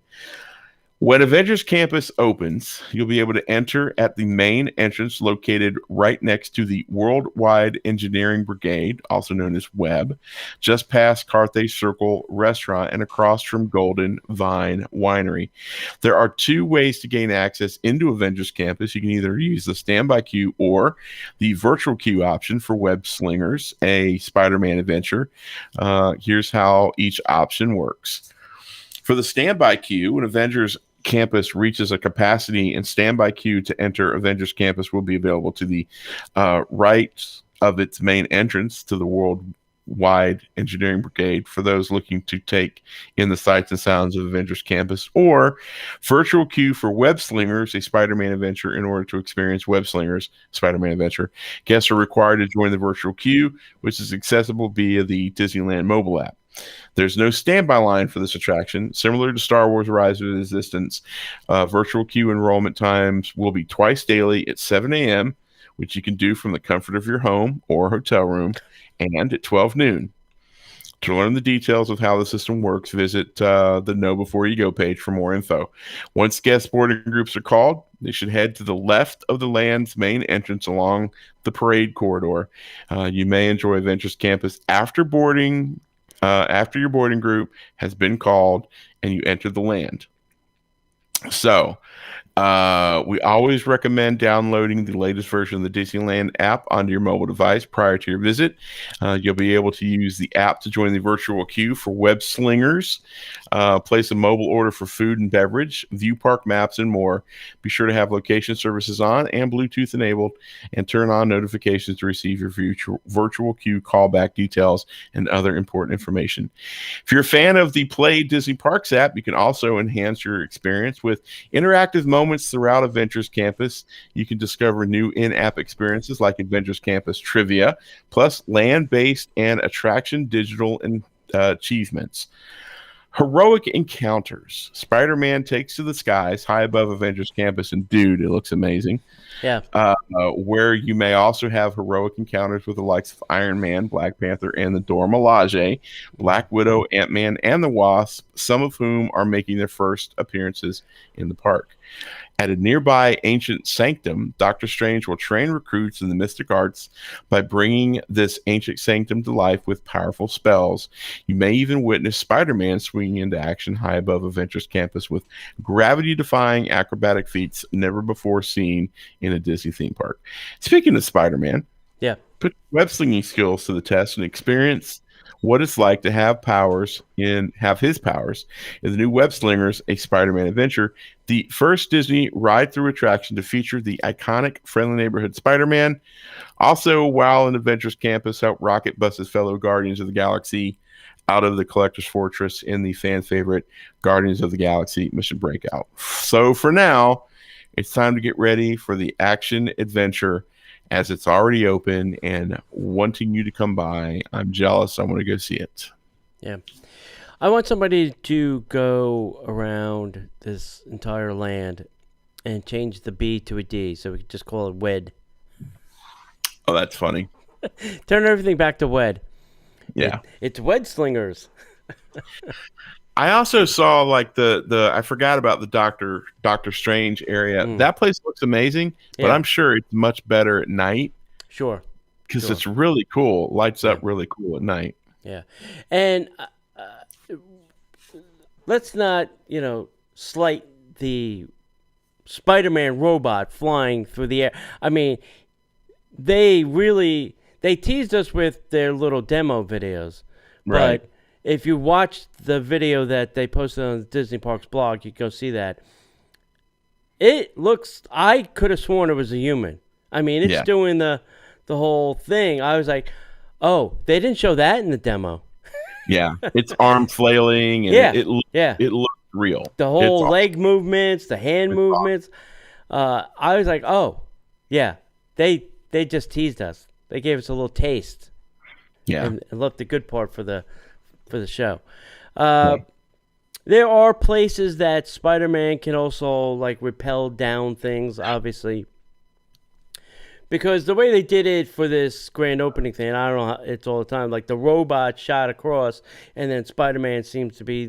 When Avengers Campus opens, you'll be able to enter at the main entrance located right next to the Worldwide Engineering Brigade, also known as WEB, just past Carthay Circle Restaurant and across from Golden Vine Winery. There are 2 ways to gain access into Avengers Campus. You can either use the standby queue or the virtual queue option for Web Slingers, a SpiderMan adventure. Here's how each option works. For the standby queue, when Avengers Campus reaches a capacity and standby queue to enter Avengers Campus will be available to the right of its main entrance to the Worldwide Engineering Brigade for those looking to take in the sights and sounds of Avengers Campus, or virtual queue for Web Slingers, a Spider-Man adventure. In order to experience Web Slingers, Spider-Man adventure, guests are required to join the virtual queue, which is accessible via the Disneyland mobile app. There's no standby line for this attraction. Similar to Star Wars Rise of the Resistance, virtual queue enrollment times will be twice daily at 7 a.m., which you can do from the comfort of your home or hotel room, and at 12 noon. To learn the details of how the system works, visit the Know Before You Go page for more info. Once guest boarding groups are called, they should head to the left of the land's main entrance along the parade corridor. You may enjoy Avengers Campus after your boarding group has been called and you enter the land. So, we always recommend downloading the latest version of the Disneyland app onto your mobile device prior to your visit. You'll be able to use the app to join the virtual queue for web slingers, place a mobile order for food and beverage, view park maps, and more. Be sure to have location services on and Bluetooth enabled, and turn on notifications to receive your virtual queue callback details and other important information. If you're a fan of the Play Disney Parks app, you can also enhance your experience with interactive moments throughout Avengers Campus. You can discover new in-app experiences like Avengers Campus Trivia, plus land-based and attraction digital achievements. Heroic encounters. Spider-Man takes to the skies high above Avengers Campus, and dude, it looks amazing. Yeah. Where you may also have heroic encounters with the likes of Iron Man, Black Panther, and the Dora Milaje, Black Widow, Ant-Man, and the Wasp, some of whom are making their first appearances in the park. At a nearby ancient sanctum, Doctor Strange will train recruits in the mystic arts by bringing this ancient sanctum to life with powerful spells. You may even witness Spider-Man swinging into action high above Avengers Campus with gravity-defying acrobatic feats never before seen in a Disney theme park. Speaking of Spider-Man, yeah, put web slinging skills to the test and experience what it's like to have his powers in the new Web Slingers, a Spider-Man adventure, the first Disney ride-through attraction to feature the iconic Friendly Neighborhood Spider-Man. Also, while in Avengers Campus, help Rocket bust his fellow Guardians of the Galaxy out of the Collector's Fortress in the fan favorite Guardians of the Galaxy Mission Breakout. So for now, it's time to get ready for the action adventure, as it's already open and wanting you to come by. I'm jealous. I want to go see it. Yeah. I want somebody to go around this entire land and change the B to a D, so we could just call it WED. Oh, that's funny. Turn everything back to WED. Yeah. It's WED Slingers. I also saw like the I forgot about the Doctor Strange area. That place looks amazing, but I'm sure it's much better at night. Sure. Because it's really cool. Lights up really cool at night. Yeah. And let's not, slight the Spider-Man robot flying through the air. I mean, they teased us with their little demo videos. Right. But if you watch the video that they posted on the Disney Parks blog, you can go see that. I could have sworn it was a human. I mean, it's doing the whole thing. I was like, oh, they didn't show that in the demo. Yeah. It's arm flailing, and it looked real. The whole leg movements, the hand movements. I was like, oh, yeah, they just teased us. They gave us a little taste. Yeah. And left the good part for the show. There are places that Spider-Man can also like rappel down things, obviously, because the way they did it for this grand opening thing, I don't know, it's all the time. Like the robot shot across, and then Spider-Man seems to be,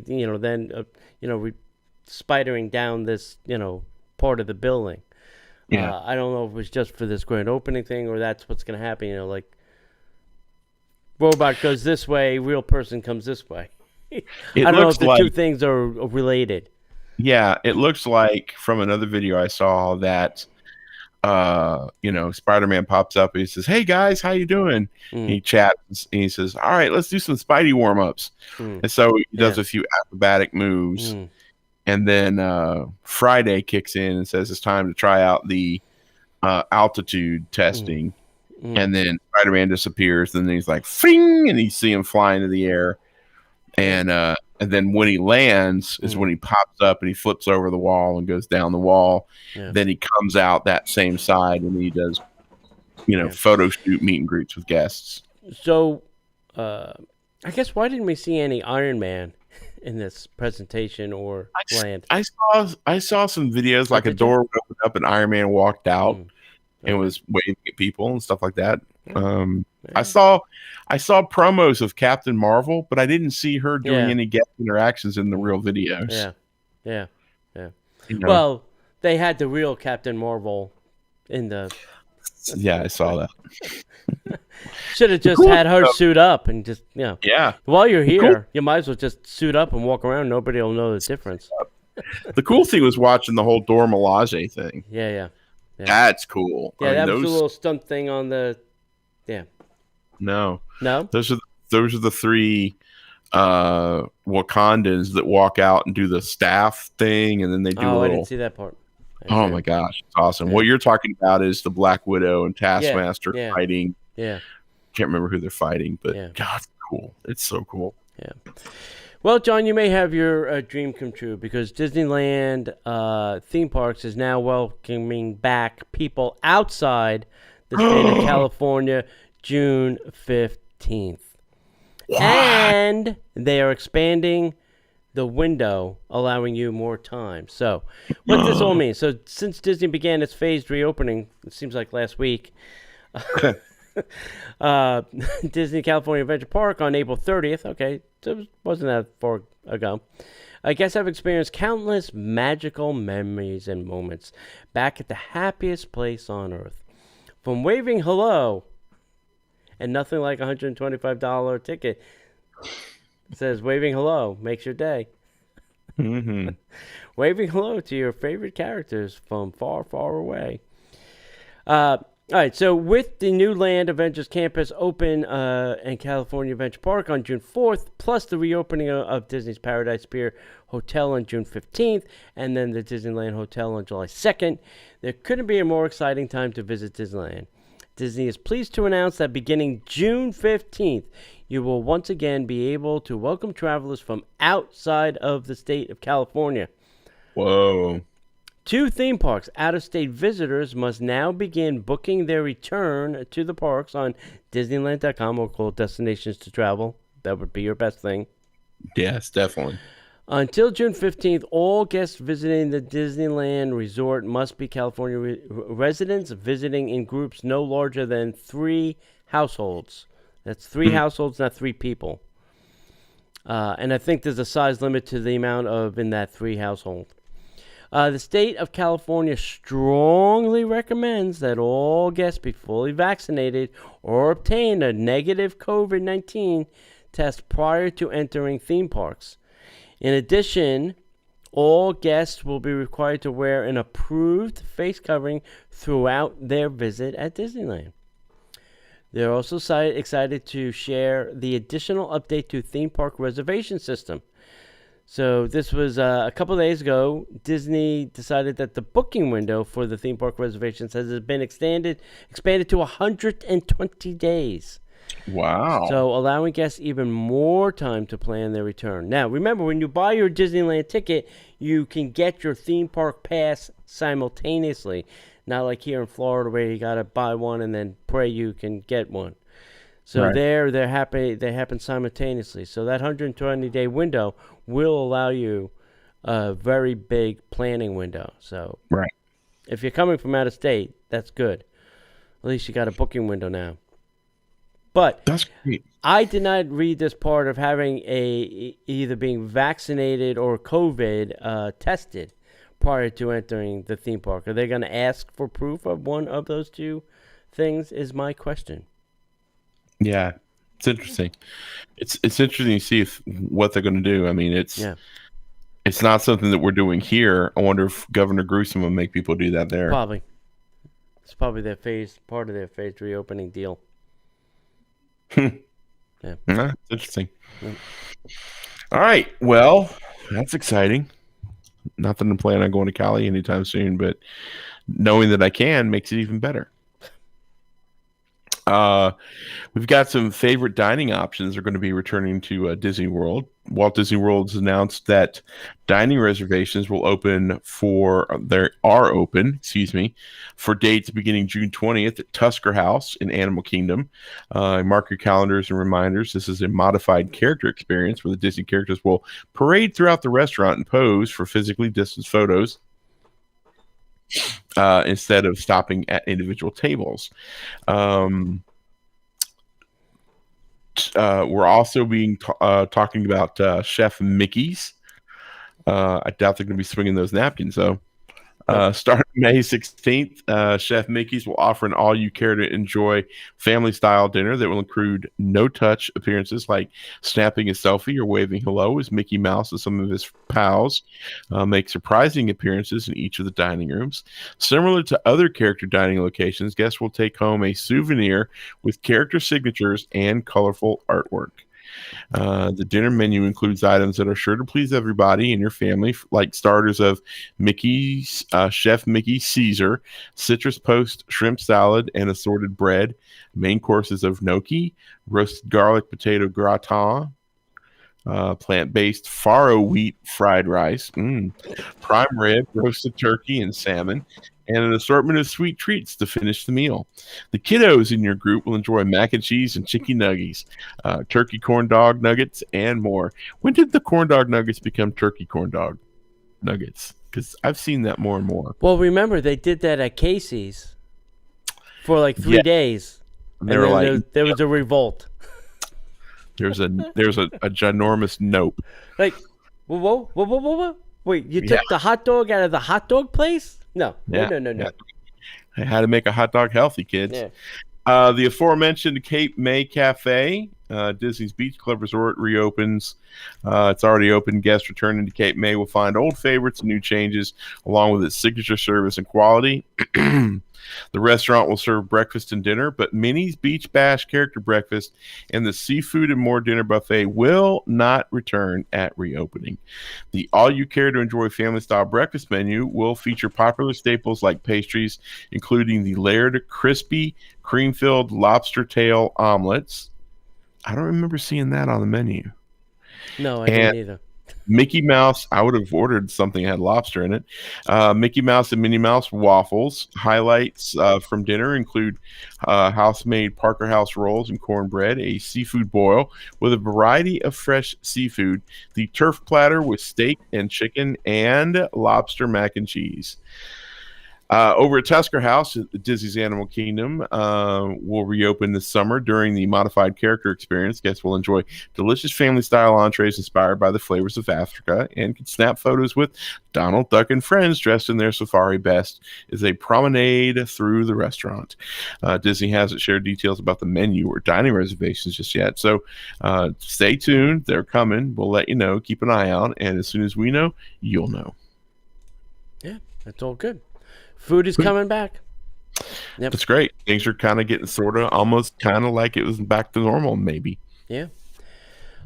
spidering down this, part of the building. Yeah. I don't know if it was just for this grand opening thing or that's what's going to happen. Like robot goes this way, real person comes this way. I don't know if the two things are related. Yeah, it looks like from another video I saw that, Spider-Man pops up and he says, "Hey guys, how you doing?" And he chats and he says, "All right, let's do some Spidey warm-ups." And so he does a few acrobatic moves. And then Friday kicks in and says it's time to try out the altitude testing. And then Spider-Man disappears. And then he's like, "Fing!" And you see him fly into the air. And then when he lands is when he pops up and he flips over the wall and goes down the wall. Yeah. Then he comes out that same side and he does, photo shoot, meet and greets with guests. So, I guess why didn't we see any Iron Man in this presentation or land? I saw some videos like a door would open up and Iron Man walked out and was waving at people and stuff like that. I saw promos of Captain Marvel, but I didn't see her doing any guest interactions in the real videos. Yeah. You know? Well, they had the real Captain Marvel in the. Yeah, I saw that. Should have just had her suit up and just Yeah. While you're here, you might as well just suit up and walk around. Nobody will know the difference. The cool thing was watching the whole Dora Milaje thing. Yeah. That's cool. Yeah, that was a little stunt thing on the. Yeah. No. Those are the three Wakandans that walk out and do the staff thing, and then they do a little. I didn't see that part. Oh my gosh, it's awesome! Yeah. What you're talking about is the Black Widow and Taskmaster fighting. Yeah. Can't remember who they're fighting, but God, it's cool. It's so cool. Yeah. Well, John, you may have your dream come true because Disneyland theme parks is now welcoming back people outside the state of California June 15th. What? And they are expanding the window, allowing you more time. So what this all means, so since Disney began its phased reopening, it seems like last week, Disney California Adventure Park on April 30th, okay, so it wasn't that far ago, I guess I've experienced countless magical memories and moments back at the happiest place on earth. From waving hello, and nothing like a $125 ticket. It says waving hello makes your day. Mm-hmm. Waving hello to your favorite characters from far, far away. All right, so with the new Land Avengers Campus open in California Adventure Park on June 4th, plus the reopening of Disney's Paradise Pier Hotel on June 15th, and then the Disneyland Hotel on July 2nd, there couldn't be a more exciting time to visit Disneyland. Disney is pleased to announce that beginning June 15th, you will once again be able to welcome travelers from outside of the state of California. Whoa. 2 theme parks. Out-of-state visitors must now begin booking their return to the parks on Disneyland.com or called Destinations to Travel. That would be your best thing. Yes, definitely. Until June 15th, all guests visiting the Disneyland Resort must be California residents visiting in groups no larger than 3 households. That's 3 households, not 3 people. And I think there's a size limit to the amount of in that 3 household. The state of California strongly recommends that all guests be fully vaccinated or obtain a negative COVID-19 test prior to entering theme parks. In addition, all guests will be required to wear an approved face covering throughout their visit at Disneyland. They're also excited to share the additional update to theme park reservation system. So this was a couple of days ago. Disney decided that the booking window for the theme park reservations has been expanded to 120 days. Wow. So allowing guests even more time to plan their return. Now, remember, when you buy your Disneyland ticket, you can get your theme park pass simultaneously. Not like here in Florida where you got to buy one and then pray you can get one. So right. they happen simultaneously. So that 120-day window will allow you a very big planning window. So right. If you're coming from out of state, that's good. At least you got a booking window now. But that's great. I did not read this part of having either being vaccinated or COVID tested prior to entering the theme park. Are they going to ask for proof of one of those 2 things is my question. Yeah, it's interesting. It's interesting to see what they're going to do. I mean, it's not something that we're doing here. I wonder if Governor Gruesome will make people do that there. Probably. It's probably part of their phased reopening deal. Yeah, it's interesting. All right, well, that's exciting. Not that I'm planning on going to Cali anytime soon, but knowing that I can makes it even better. We've got some favorite dining options are going to be returning to Disney World. Walt Disney World has announced that dining reservations are open for dates beginning June 20th at Tusker House in Animal Kingdom. Mark your calendars and reminders. This is a modified character experience where the Disney characters will parade throughout the restaurant and pose for physically distanced photos instead of stopping at individual tables. We're also talking about Chef Mickey's. I doubt they're going to be swinging those napkins, though. Starting May 16th, Chef Mickey's will offer an all-you-care-to-enjoy family-style dinner that will include no-touch appearances like snapping a selfie or waving hello as Mickey Mouse and some of his pals make surprising appearances in each of the dining rooms. Similar to other character dining locations, guests will take home a souvenir with character signatures and colorful artwork. The dinner menu includes items that are sure to please everybody in your family, like starters of Mickey's Chef Mickey Caesar, citrus post shrimp salad, and assorted bread. Main courses of gnocchi, roasted garlic potato gratin, plant-based farro wheat fried rice, prime rib, roasted turkey, and salmon, and an assortment of sweet treats to finish the meal. The kiddos in your group will enjoy mac and cheese and chicken nuggies, turkey corn dog nuggets, and more. When did the corn dog nuggets become turkey corn dog nuggets? Because I've seen that more and more. Well, remember, they did that at Casey's for like 3 days. And they were like, there was a revolt. There's a ginormous nope. Like, whoa. Wait, you took the hot dog out of the hot dog place? No. Yeah. No. I had to make a hot dog healthy, kids. Yeah. The aforementioned Cape May Cafe, Disney's Beach Club Resort, reopens. It's already open. Guests returning to Cape May will find old favorites and new changes, along with its signature service and quality. The restaurant will serve breakfast and dinner, but Minnie's Beach Bash character breakfast and the seafood and more dinner buffet will not return at reopening. The all-you-care-to-enjoy family-style breakfast menu will feature popular staples like pastries, including the layered, crispy, cream-filled lobster tail omelets. I don't remember seeing that on the menu. No, I didn't either. Mickey Mouse, I would have ordered something that had lobster in it. Mickey Mouse and Minnie Mouse waffles. Highlights from dinner include house-made Parker House rolls and cornbread, a seafood boil with a variety of fresh seafood, the turf platter with steak and chicken, and lobster mac and cheese. Over at Tusker House, Disney's Animal Kingdom will reopen this summer during the modified character experience. Guests will enjoy delicious family-style entrees inspired by the flavors of Africa and can snap photos with Donald Duck and friends dressed in their safari best as they promenade through the restaurant. Disney hasn't shared details about the menu or dining reservations just yet, so stay tuned. They're coming. We'll let you know. Keep an eye out, and as soon as we know, you'll know. Yeah, that's all good. Food is coming back. Yep. That's great. Things are kind of getting almost kind of like it was back to normal, maybe. Yeah.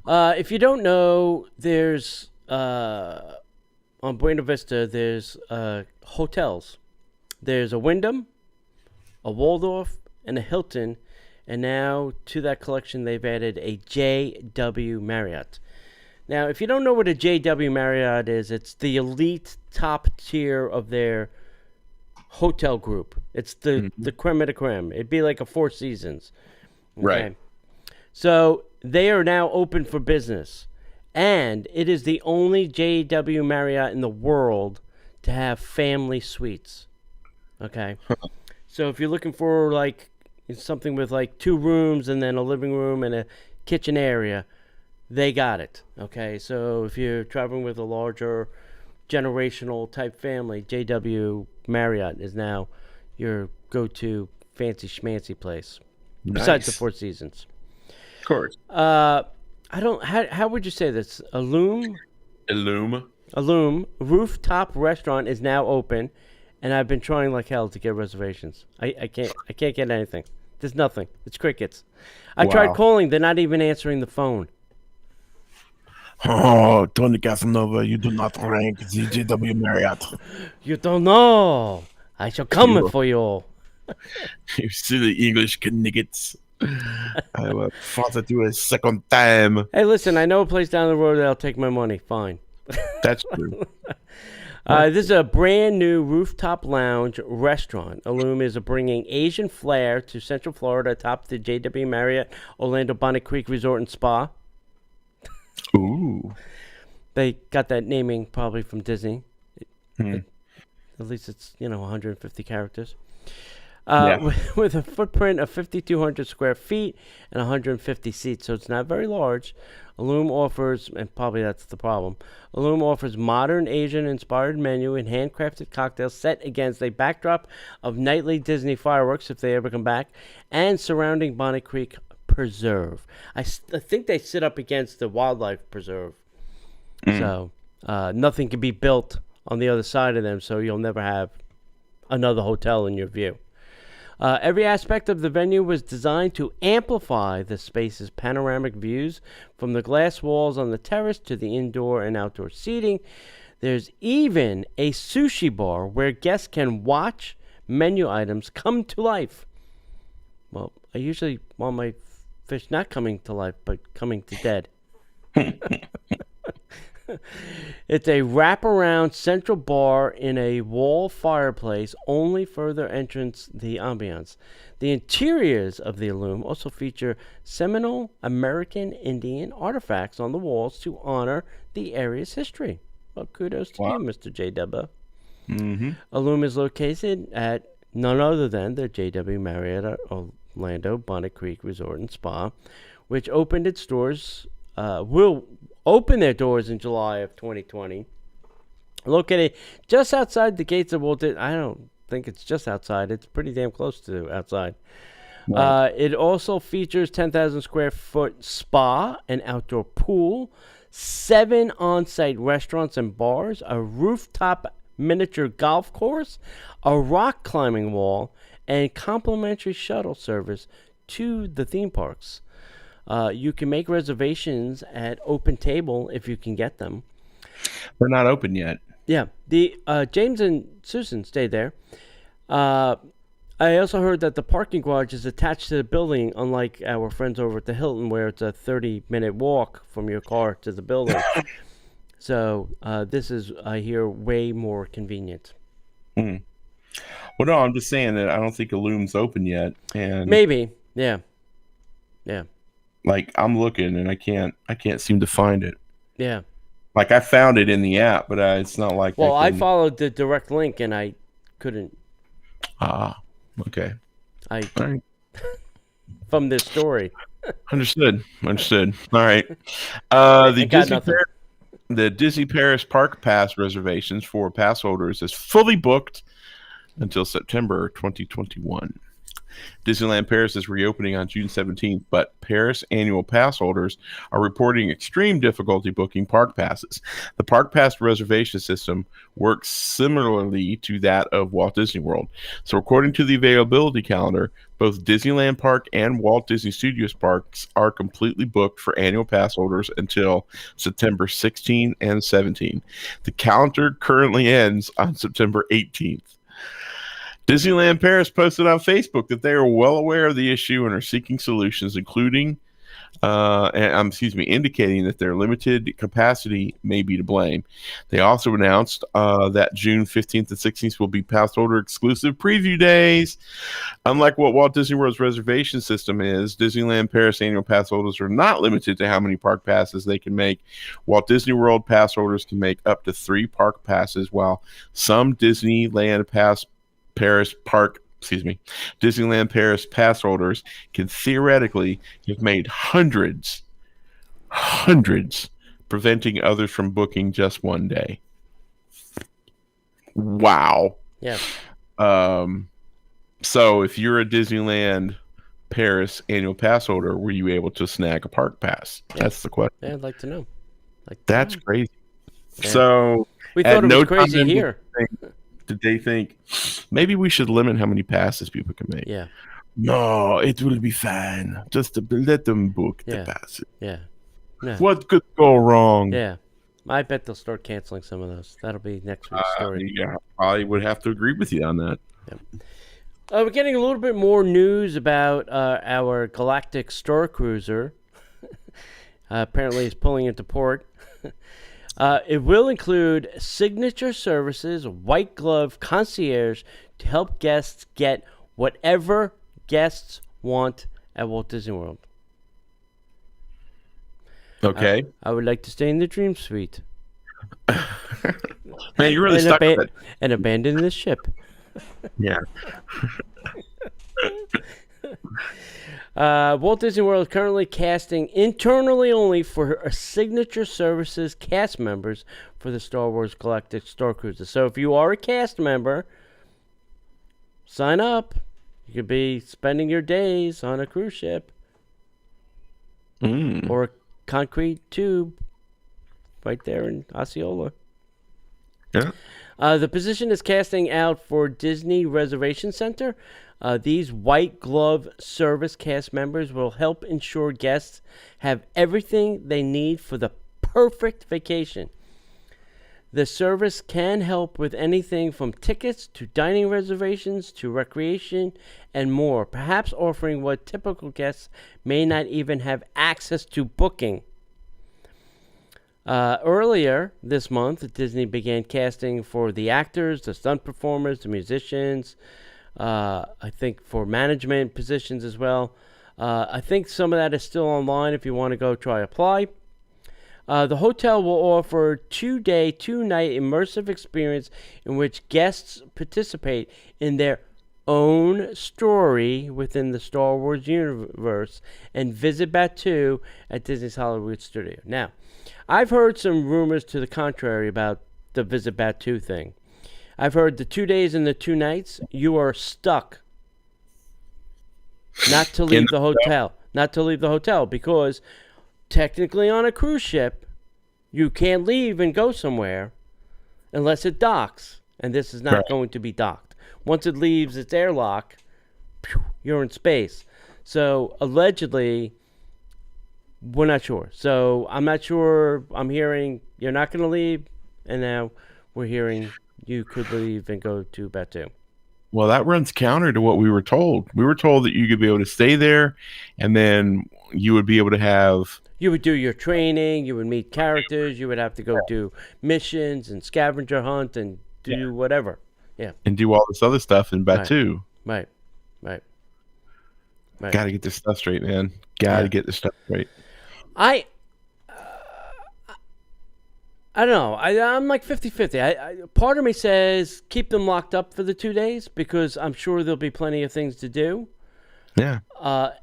If you don't know, there's on Buena Vista, there's hotels. There's a Wyndham, a Waldorf, and a Hilton. And now to that collection, they've added a JW Marriott. Now, if you don't know what a JW Marriott is, it's the elite top tier of their hotel group. It's the creme de creme. It'd be like a Four Seasons. Okay? Right. So they are now open for business. And it is the only JW Marriott in the world to have family suites. Okay. So if you're looking for like something with like 2 rooms and then a living room and a kitchen area, they got it. Okay. So if you're traveling with a larger generational type family, JW Marriott is now your go-to fancy schmancy place. Nice. Besides the Four Seasons. Of course. How would you say this? A Loom rooftop restaurant is now open, and I've been trying like hell to get reservations. I can't get anything. There's nothing. It's crickets. I tried calling. They're not even answering the phone. Oh, Tony Casanova, you do not rank the JW Marriott. You don't know. I shall come for you all. You silly English kniggets. I will force it to a second time. Hey, listen, I know a place down the road that'll take my money. Fine. That's true. This is a brand new rooftop lounge restaurant. Loom is bringing Asian flair to Central Florida atop the JW Marriott Orlando Bonnet Creek Resort and Spa. Ooh. They got that naming probably from Disney. At least it's, 150 characters. With a footprint of 5,200 square feet and 150 seats, so it's not very large. Loom offers, and probably that's the problem, Loom offers modern Asian-inspired menu and handcrafted cocktails set against a backdrop of nightly Disney fireworks, if they ever come back, and surrounding Bonnet Creek Preserve. I think they sit up against the wildlife preserve, so nothing can be built on the other side of them, so you'll never have another hotel in your view. Every aspect of the venue was designed to amplify the space's panoramic views, from the glass walls on the terrace to the indoor and outdoor seating. There's even a sushi bar where guests can watch menu items come to life. Well, I usually want my fish not coming to life, but coming to dead. It's a wraparound central bar in a wall fireplace, only further enhance the ambiance. The interiors of the Loom also feature Seminole American Indian artifacts on the walls to honor the area's history. Well, kudos to you, Mr. J.W. Loom is located at none other than the J.W. Marriott Orlando Bonnet Creek Resort and Spa, which opened its doors, will open their doors in July of 2020. Located just outside the gates of Walt Disney. I don't think it's just outside. It's pretty damn close to outside. Wow. It also features 10,000 square foot spa, an outdoor pool, 7 on-site restaurants and bars, a rooftop miniature golf course, a rock climbing wall, and complimentary shuttle service to the theme parks. You can make reservations at Open Table if you can get them. They're not open yet. Yeah. The James and Susan stayed there. I also heard that the parking garage is attached to the building, unlike our friends over at the Hilton, where it's a 30-minute walk from your car to the building. So this is, I hear, way more convenient. Well, no, I'm just saying that I don't think a Loom's open yet. And maybe. Yeah. Like, I'm looking and I can't seem to find it. Yeah. Like, I found it in the app, but it's not like. Well, I followed the direct link and I couldn't. Okay. All right. From this story. Understood. All right. The Disney Paris Park Pass reservations for pass holders is fully booked until September 2021. Disneyland Paris is reopening on June 17th, but Paris annual pass holders are reporting extreme difficulty booking park passes. The park pass reservation system works similarly to that of Walt Disney World. So according to the availability calendar, both Disneyland Park and Walt Disney Studios parks are completely booked for annual pass holders until September 16 and 17. The calendar currently ends on September 18th. Disneyland Paris posted on Facebook that they are well aware of the issue and are seeking solutions, indicating that their limited capacity may be to blame. They also announced that June 15th and 16th will be pass holder exclusive preview days. Unlike what Walt Disney World's reservation system is, Disneyland Paris annual pass holders are not limited to how many park passes they can make. Walt Disney World pass holders can make up to 3 park passes, while some Disneyland Paris pass holders can theoretically have made hundreds, preventing others from booking just one day. Wow. Yeah. So if you're a Disneyland Paris annual pass holder, were you able to snag a park pass? Yeah. That's the question. Yeah, I'd like to know. That's crazy. Yeah. So we thought it was crazy here. Did they think maybe we should limit how many passes people can make? Yeah. No, it will be fine. Just to let them book the passes. Yeah. What could go wrong? Yeah. I bet they'll start canceling some of those. That'll be next week's story. Yeah, I would have to agree with you on that. Yeah. We're getting a little bit more news about our Galactic Star Cruiser. Apparently, it's pulling into port. It will include signature services, white glove concierge to help guests get whatever guests want at Walt Disney World. Okay. I would like to stay in the Dream Suite. Man, you're really stuck with it. And abandon this ship. Yeah. Walt Disney World is currently casting internally only for a Signature Services cast members for the Star Wars Galactic Star Cruiser. So if you are a cast member, sign up. You could be spending your days on a cruise ship or a concrete tube right there in Osceola. Yeah. The position is casting out for Disney Reservation Center. These white glove service cast members will help ensure guests have everything they need for the perfect vacation. The service can help with anything from tickets to dining reservations to recreation and more, perhaps offering what typical guests may not even have access to booking. Earlier this month, Disney began casting for the actors, the stunt performers, the musicians, I think for management positions as well. I think some of that is still online if you want to go try apply. The hotel will offer 2-day, 2-night immersive experience in which guests participate in their own story within the Star Wars universe and visit Batuu at Disney's Hollywood Studio. Now, I've heard some rumors to the contrary about the Visit Batuu thing. I've heard the 2 days and the 2 nights, you are stuck not to leave the hotel. Not to leave the hotel because technically on a cruise ship, you can't leave and go somewhere unless it docks. And this is not going to be docked. Once it leaves its airlock, you're in space. So allegedly, we're not sure. So I'm not sure. I'm hearing you're not going to leave. And now we're hearing you could leave and go to Batuu. Well, that runs counter to what we were told. We were told that you could be able to stay there, and then you would be able to have... You would do your training, you would meet characters, you would have to go do missions and scavenger hunt and do whatever. Yeah. And do all this other stuff in Batuu. Right. Got to get this stuff straight, man. Got to get this stuff straight. I don't know. I'm like 50-50. Part of me says keep them locked up for the 2 days because I'm sure there'll be plenty of things to do. Yeah.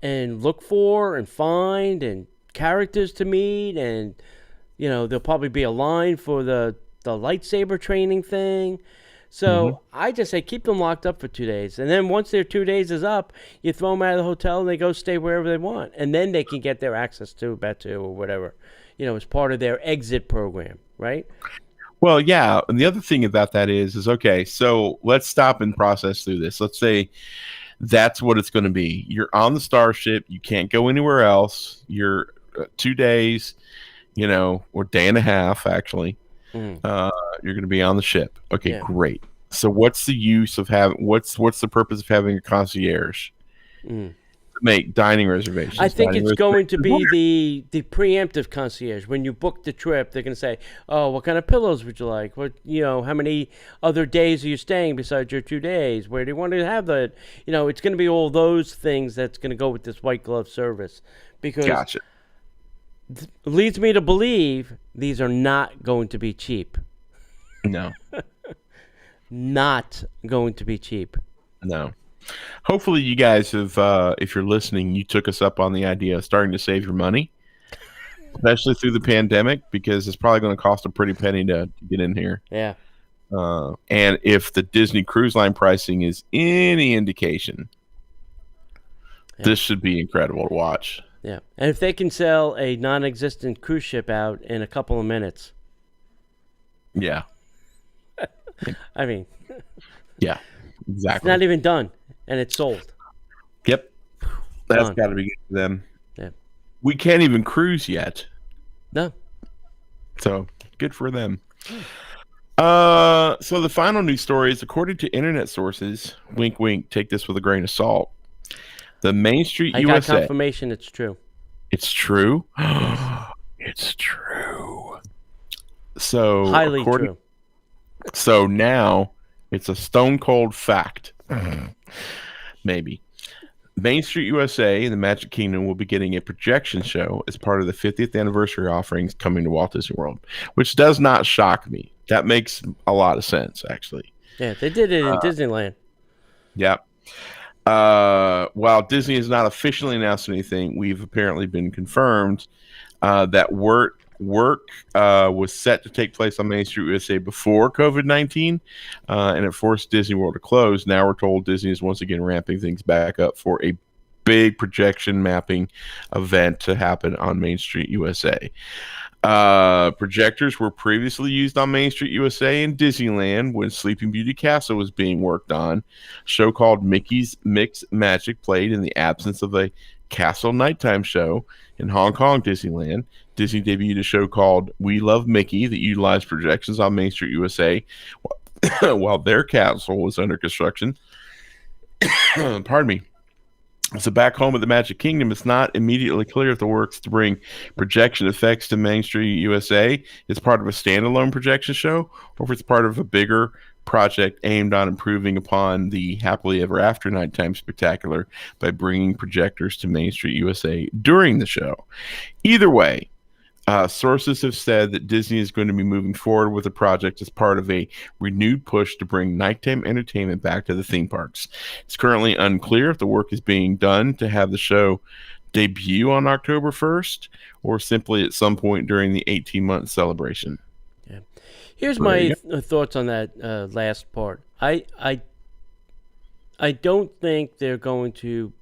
And look for and find and characters to meet. And, you know, there'll probably be a line for the lightsaber training thing. So I just say keep them locked up for 2 days. And then once their 2 days is up, you throw them out of the hotel and they go stay wherever they want. And then they can get their access to Batuu or whatever, you know, as part of their exit program. Right? Well, yeah. And the other thing about that is okay, so let's stop and process through this. Let's say that's what it's going to be. You're on the starship. You can't go anywhere else. You're 2 days, you know, or day and a half, actually. You're going to be on the ship. Okay, great. So what's the use of having, what's the purpose of having a concierge? Make dining reservations. I think it's going to be the preemptive concierge. When you book the trip, they're going to say, "Oh, what kind of pillows would you like? What, you know, how many other days are you staying besides your 2 days? Where do you want to have the, you know, it's going to be all those things that's going to go with this white glove service." Because it leads me to believe these are not going to be cheap. No. Not going to be cheap. No. Hopefully you guys have, if you're listening, you took us up on the idea of starting to save your money, especially through the pandemic, because it's probably going to cost a pretty penny to get in here. Yeah. And if the Disney Cruise Line pricing is any indication, this should be incredible to watch. Yeah. And if they can sell a non-existent cruise ship out in a couple of minutes. Yeah. I mean. Yeah, exactly. It's not even done. And it's sold. Yep. That's got to be good for them. Yeah. We can't even cruise yet. No. So, good for them. So the final news story is, according to internet sources, wink, wink, take this with a grain of salt. The Main Street USA. I got confirmation it's true. It's true? It's true. So, highly true. So now, it's a stone cold fact. Maybe. Main Street USA and the Magic Kingdom will be getting a projection show as part of the 50th anniversary offerings coming to Walt Disney World, which does not shock me. That makes a lot of sense, actually. Yeah, they did it in Disneyland. Yeah. While Disney has not officially announced anything, we've apparently been confirmed that work was set to take place on Main Street USA before COVID-19, and it forced Disney World to close. Now we're told Disney is once again ramping things back up for a big projection mapping event to happen on Main Street USA. Projectors were previously used on Main Street USA and Disneyland when Sleeping Beauty Castle was being worked on. A show called Mickey's Mix Magic played in the absence of a Castle nighttime show in Hong Kong Disneyland. Disney debuted a show called We Love Mickey that utilized projections on Main Street USA while their castle was under construction. Pardon me. So back home at the Magic Kingdom, it's not immediately clear if the works to bring projection effects to Main Street USA is part of a standalone projection show or if it's part of a bigger project aimed on improving upon the Happily Ever After nighttime spectacular by bringing projectors to Main Street USA during the show. Either way, sources have said that Disney is going to be moving forward with the project as part of a renewed push to bring nighttime entertainment back to the theme parks. It's currently unclear if the work is being done to have the show debut on October 1st or simply at some point during the 18-month celebration. Yeah. Here's my thoughts on that last part. I don't think they're going to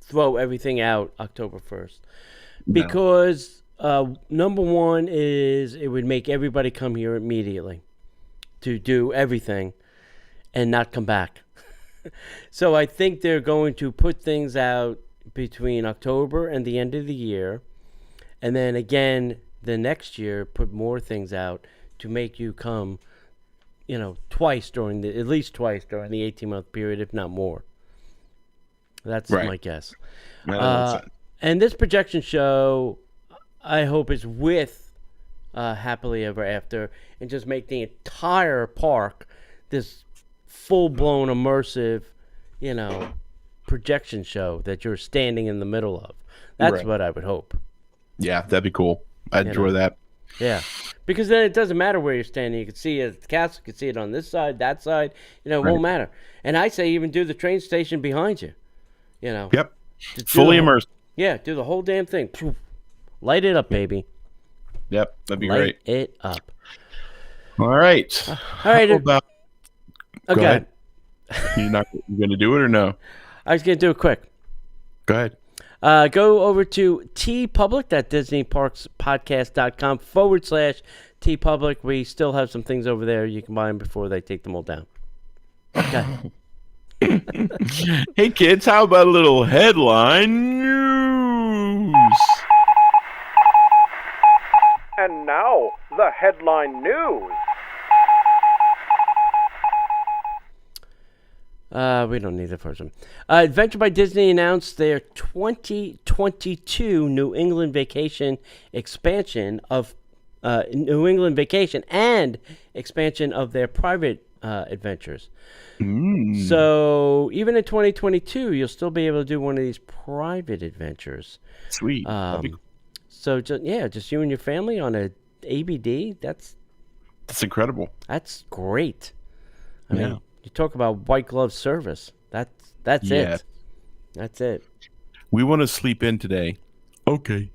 throw everything out October 1st. Because number one is it would make everybody come here immediately to do everything and not come back. So I think they're going to put things out between October and the end of the year. And then again, the next year, put more things out to make you come, at least twice during the 18-month period, if not more. That's my guess. And this projection show, I hope, is with Happily Ever After and just make the entire park this full-blown immersive, projection show that you're standing in the middle of. That's what I would hope. Yeah, that'd be cool. I'd enjoy that. Yeah, because then it doesn't matter where you're standing. You can see it at the castle, you can see it on this side, that side. It won't matter. And I say even do the train station behind you. Yep. Fully immersed. Yeah, do the whole damn thing. Light it up, baby. Yep, that'd be great. great. Light it up. All right. All right. How about... Okay. Go ahead. You going to do it or no? I was going to do it quick. Go ahead. Go over to TeePublic, that DisneyParksPodcast.com/TeePublic. We still have some things over there. You can buy them before they take them all down. Okay. Hey, kids, how about a little headline news? And now, the headline news. We don't need the first one. Adventure by Disney announced their 2022 New England Vacation expansion of New England Vacation and expansion of their private adventures. So even in 2022, you'll still be able to do one of these private adventures. Sweet. So just you and your family on a ABD. That's incredible. That's great. I mean, you talk about white glove service. That's it. That's it. We want to sleep in today. Okay.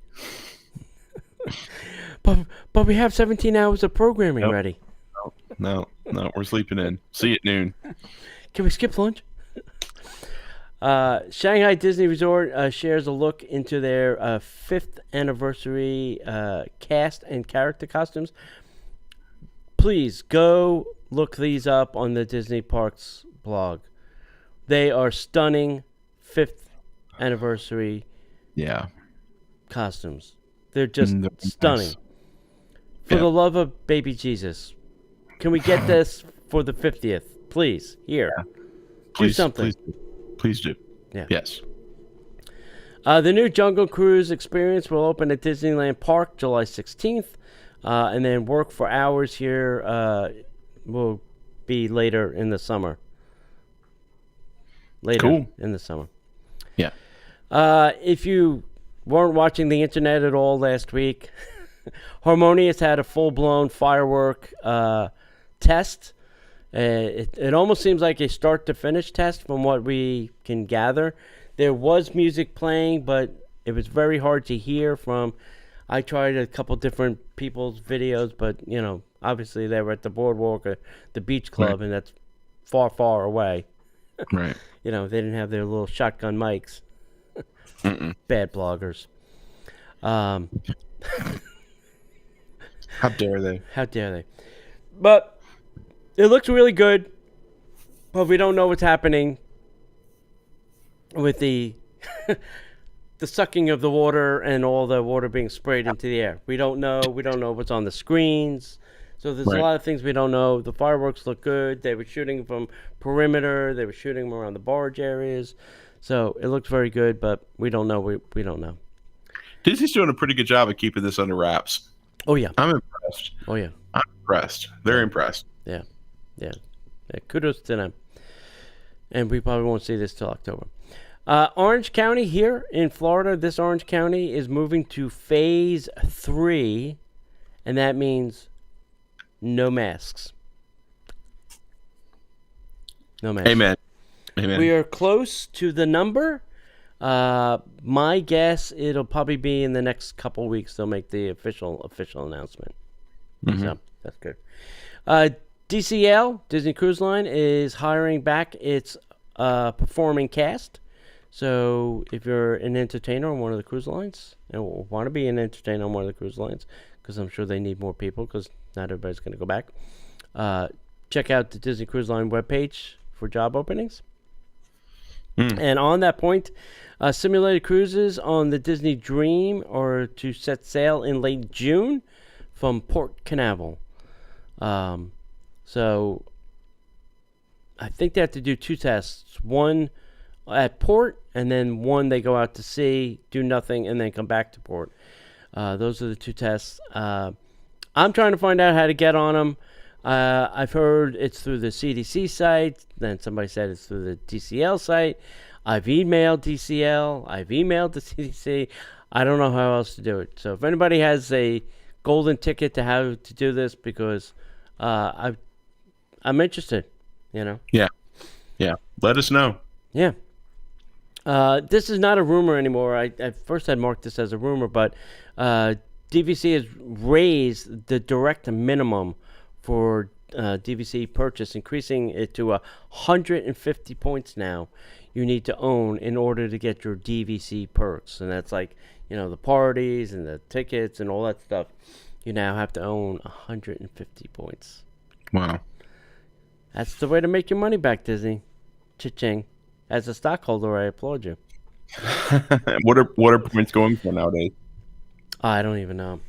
but we have 17 hours of programming ready. No, we're sleeping in. See you at noon. Can we skip lunch? Shanghai Disney Resort shares a look into their 5th anniversary cast and character costumes. Please go look these up on the Disney Parks blog. They are stunning 5th anniversary costumes. They're just stunning. Nice. For the love of baby Jesus, can we get this for the 50th? Please, here. Do something. Please do. Yeah. Yes. The new Jungle Cruise experience will open at Disneyland Park July 16th, and then work for hours here will be later in the summer. In the summer. Yeah. If you weren't watching the internet at all last week, Harmonious had a full-blown firework test It almost seems like a start to finish test from what we can gather. There was music playing, but it was very hard to hear from. I tried a couple different people's videos, but obviously they were at the boardwalk or the beach club, and that's far, far away. Right. They didn't have their little shotgun mics. Bad bloggers. How dare they? How dare they? But it looks really good, but we don't know what's happening with the the sucking of the water and all the water being sprayed into the air. We don't know. We don't know what's on the screens. So there's a lot of things we don't know. The fireworks look good. They were shooting from perimeter. They were shooting them around the barge areas. So it looked very good, but we don't know. We don't know. Disney's doing a pretty good job of keeping this under wraps. Oh, yeah. I'm impressed. Oh, yeah. I'm impressed. Very impressed. Yeah. Kudos to them. And we probably won't see this till October. Orange County here in Florida, this Orange County is moving to phase 3, and that means no masks. No masks. Amen. We are close to the number. My guess, it'll probably be in the next couple weeks they'll make the official announcement. So that's good. DCL, Disney Cruise Line, is hiring back its performing cast. So if you're an entertainer on one of the cruise lines and want to be an entertainer on one of the cruise lines, because I'm sure they need more people because not everybody's going to go back, check out the Disney Cruise Line webpage for job openings. And on that point, simulated cruises on the Disney Dream are to set sail in late June from Port Canaveral. So I think they have to do 2 tests. One at port, and then one they go out to sea, do nothing, and then come back to port. Those are the 2 tests. I'm trying to find out how to get on them. I've heard it's through the CDC site. Then somebody said it's through the DCL site. I've emailed DCL. I've emailed the CDC. I don't know how else to do it. So if anybody has a golden ticket to how to do this, because I'm interested, Yeah. Let us know. Yeah. This is not a rumor anymore. I first had marked this as a rumor, but DVC has raised the direct minimum for DVC purchase, increasing it to 150 points now you need to own in order to get your DVC perks. And that's like, the parties and the tickets and all that stuff. You now have to own 150 points. Wow. That's the way to make your money back, Disney. Cha-ching. As a stockholder, I applaud you. What are points going for nowadays? I don't even know.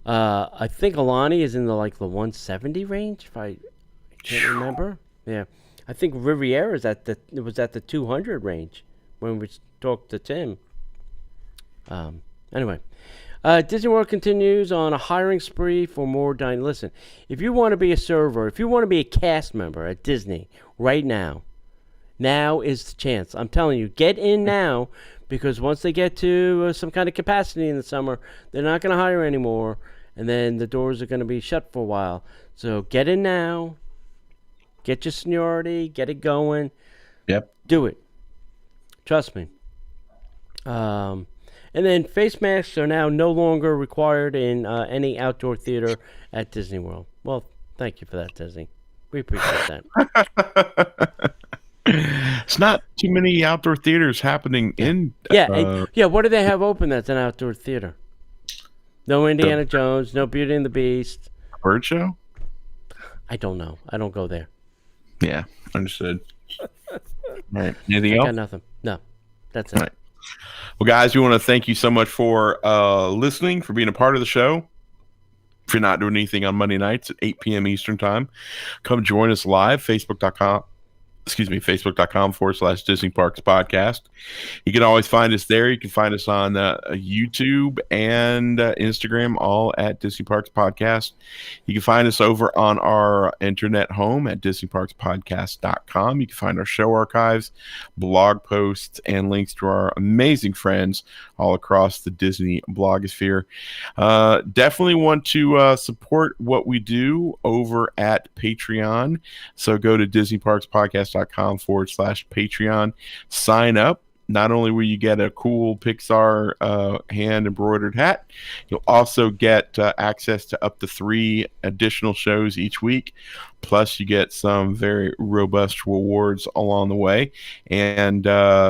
I think Alani is in the 170 range, if I can't remember. Yeah. I think Riviera was at the 200 range when we talked to Tim. Anyway, Disney World continues on a hiring spree for more dining. Listen, if you want to be a server, if you want to be a cast member at Disney right now is the chance. I'm telling you, get in now, because once they get to some kind of capacity in the summer, they're not going to hire anymore, and then the doors are going to be shut for a while. So get in now. Get your seniority. Get it going. Yep. Do it. Trust me. And then face masks are now no longer required in any outdoor theater at Disney World. Well, thank you for that, Disney. We appreciate that. It's not too many outdoor theaters happening in. What do they have open that's an outdoor theater? No Indiana Jones, no Beauty and the Beast. Bird show? I don't know. I don't go there. Yeah, understood. All right. Anything else? Got nothing. No, that's it. All right. Well, guys, we want to thank you so much for listening, for being a part of the show. If you're not doing anything on Monday nights at 8 p.m. Eastern time, come join us live, facebook.com Facebook.com/Disney Parks Podcast. You can always find us there. You can find us on YouTube and Instagram, all at Disney Parks Podcast. You can find us over on our internet home at DisneyParksPodcast.com. You can find our show archives, blog posts, and links to our amazing friends all across the Disney blogosphere. Definitely want to support what we do over at Patreon. So go to DisneyParksPodcast.com/Patreon. Sign up. Not only will you get a cool Pixar hand embroidered hat, you'll also get access to up to 3 additional shows each week. Plus, you get some very robust rewards along the way. And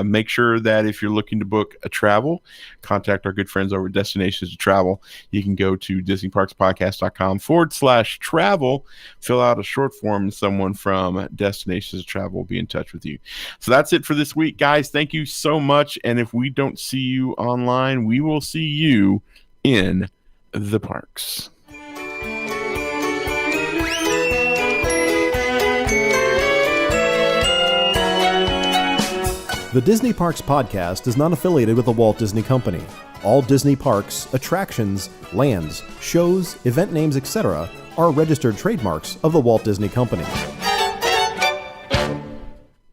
make sure that if you're looking to book a travel, contact our good friends over at Destinations to Travel. You can go to DisneyParksPodcast.com/travel, fill out a short form, and someone from Destinations to Travel will be in touch with you. So that's it for this week, guys. Thank you so much. And if we don't see you online, we will see you in the parks. The Disney Parks Podcast is not affiliated with the Walt Disney Company. All Disney parks, attractions, lands, shows, event names, etc. are registered trademarks of the Walt Disney Company.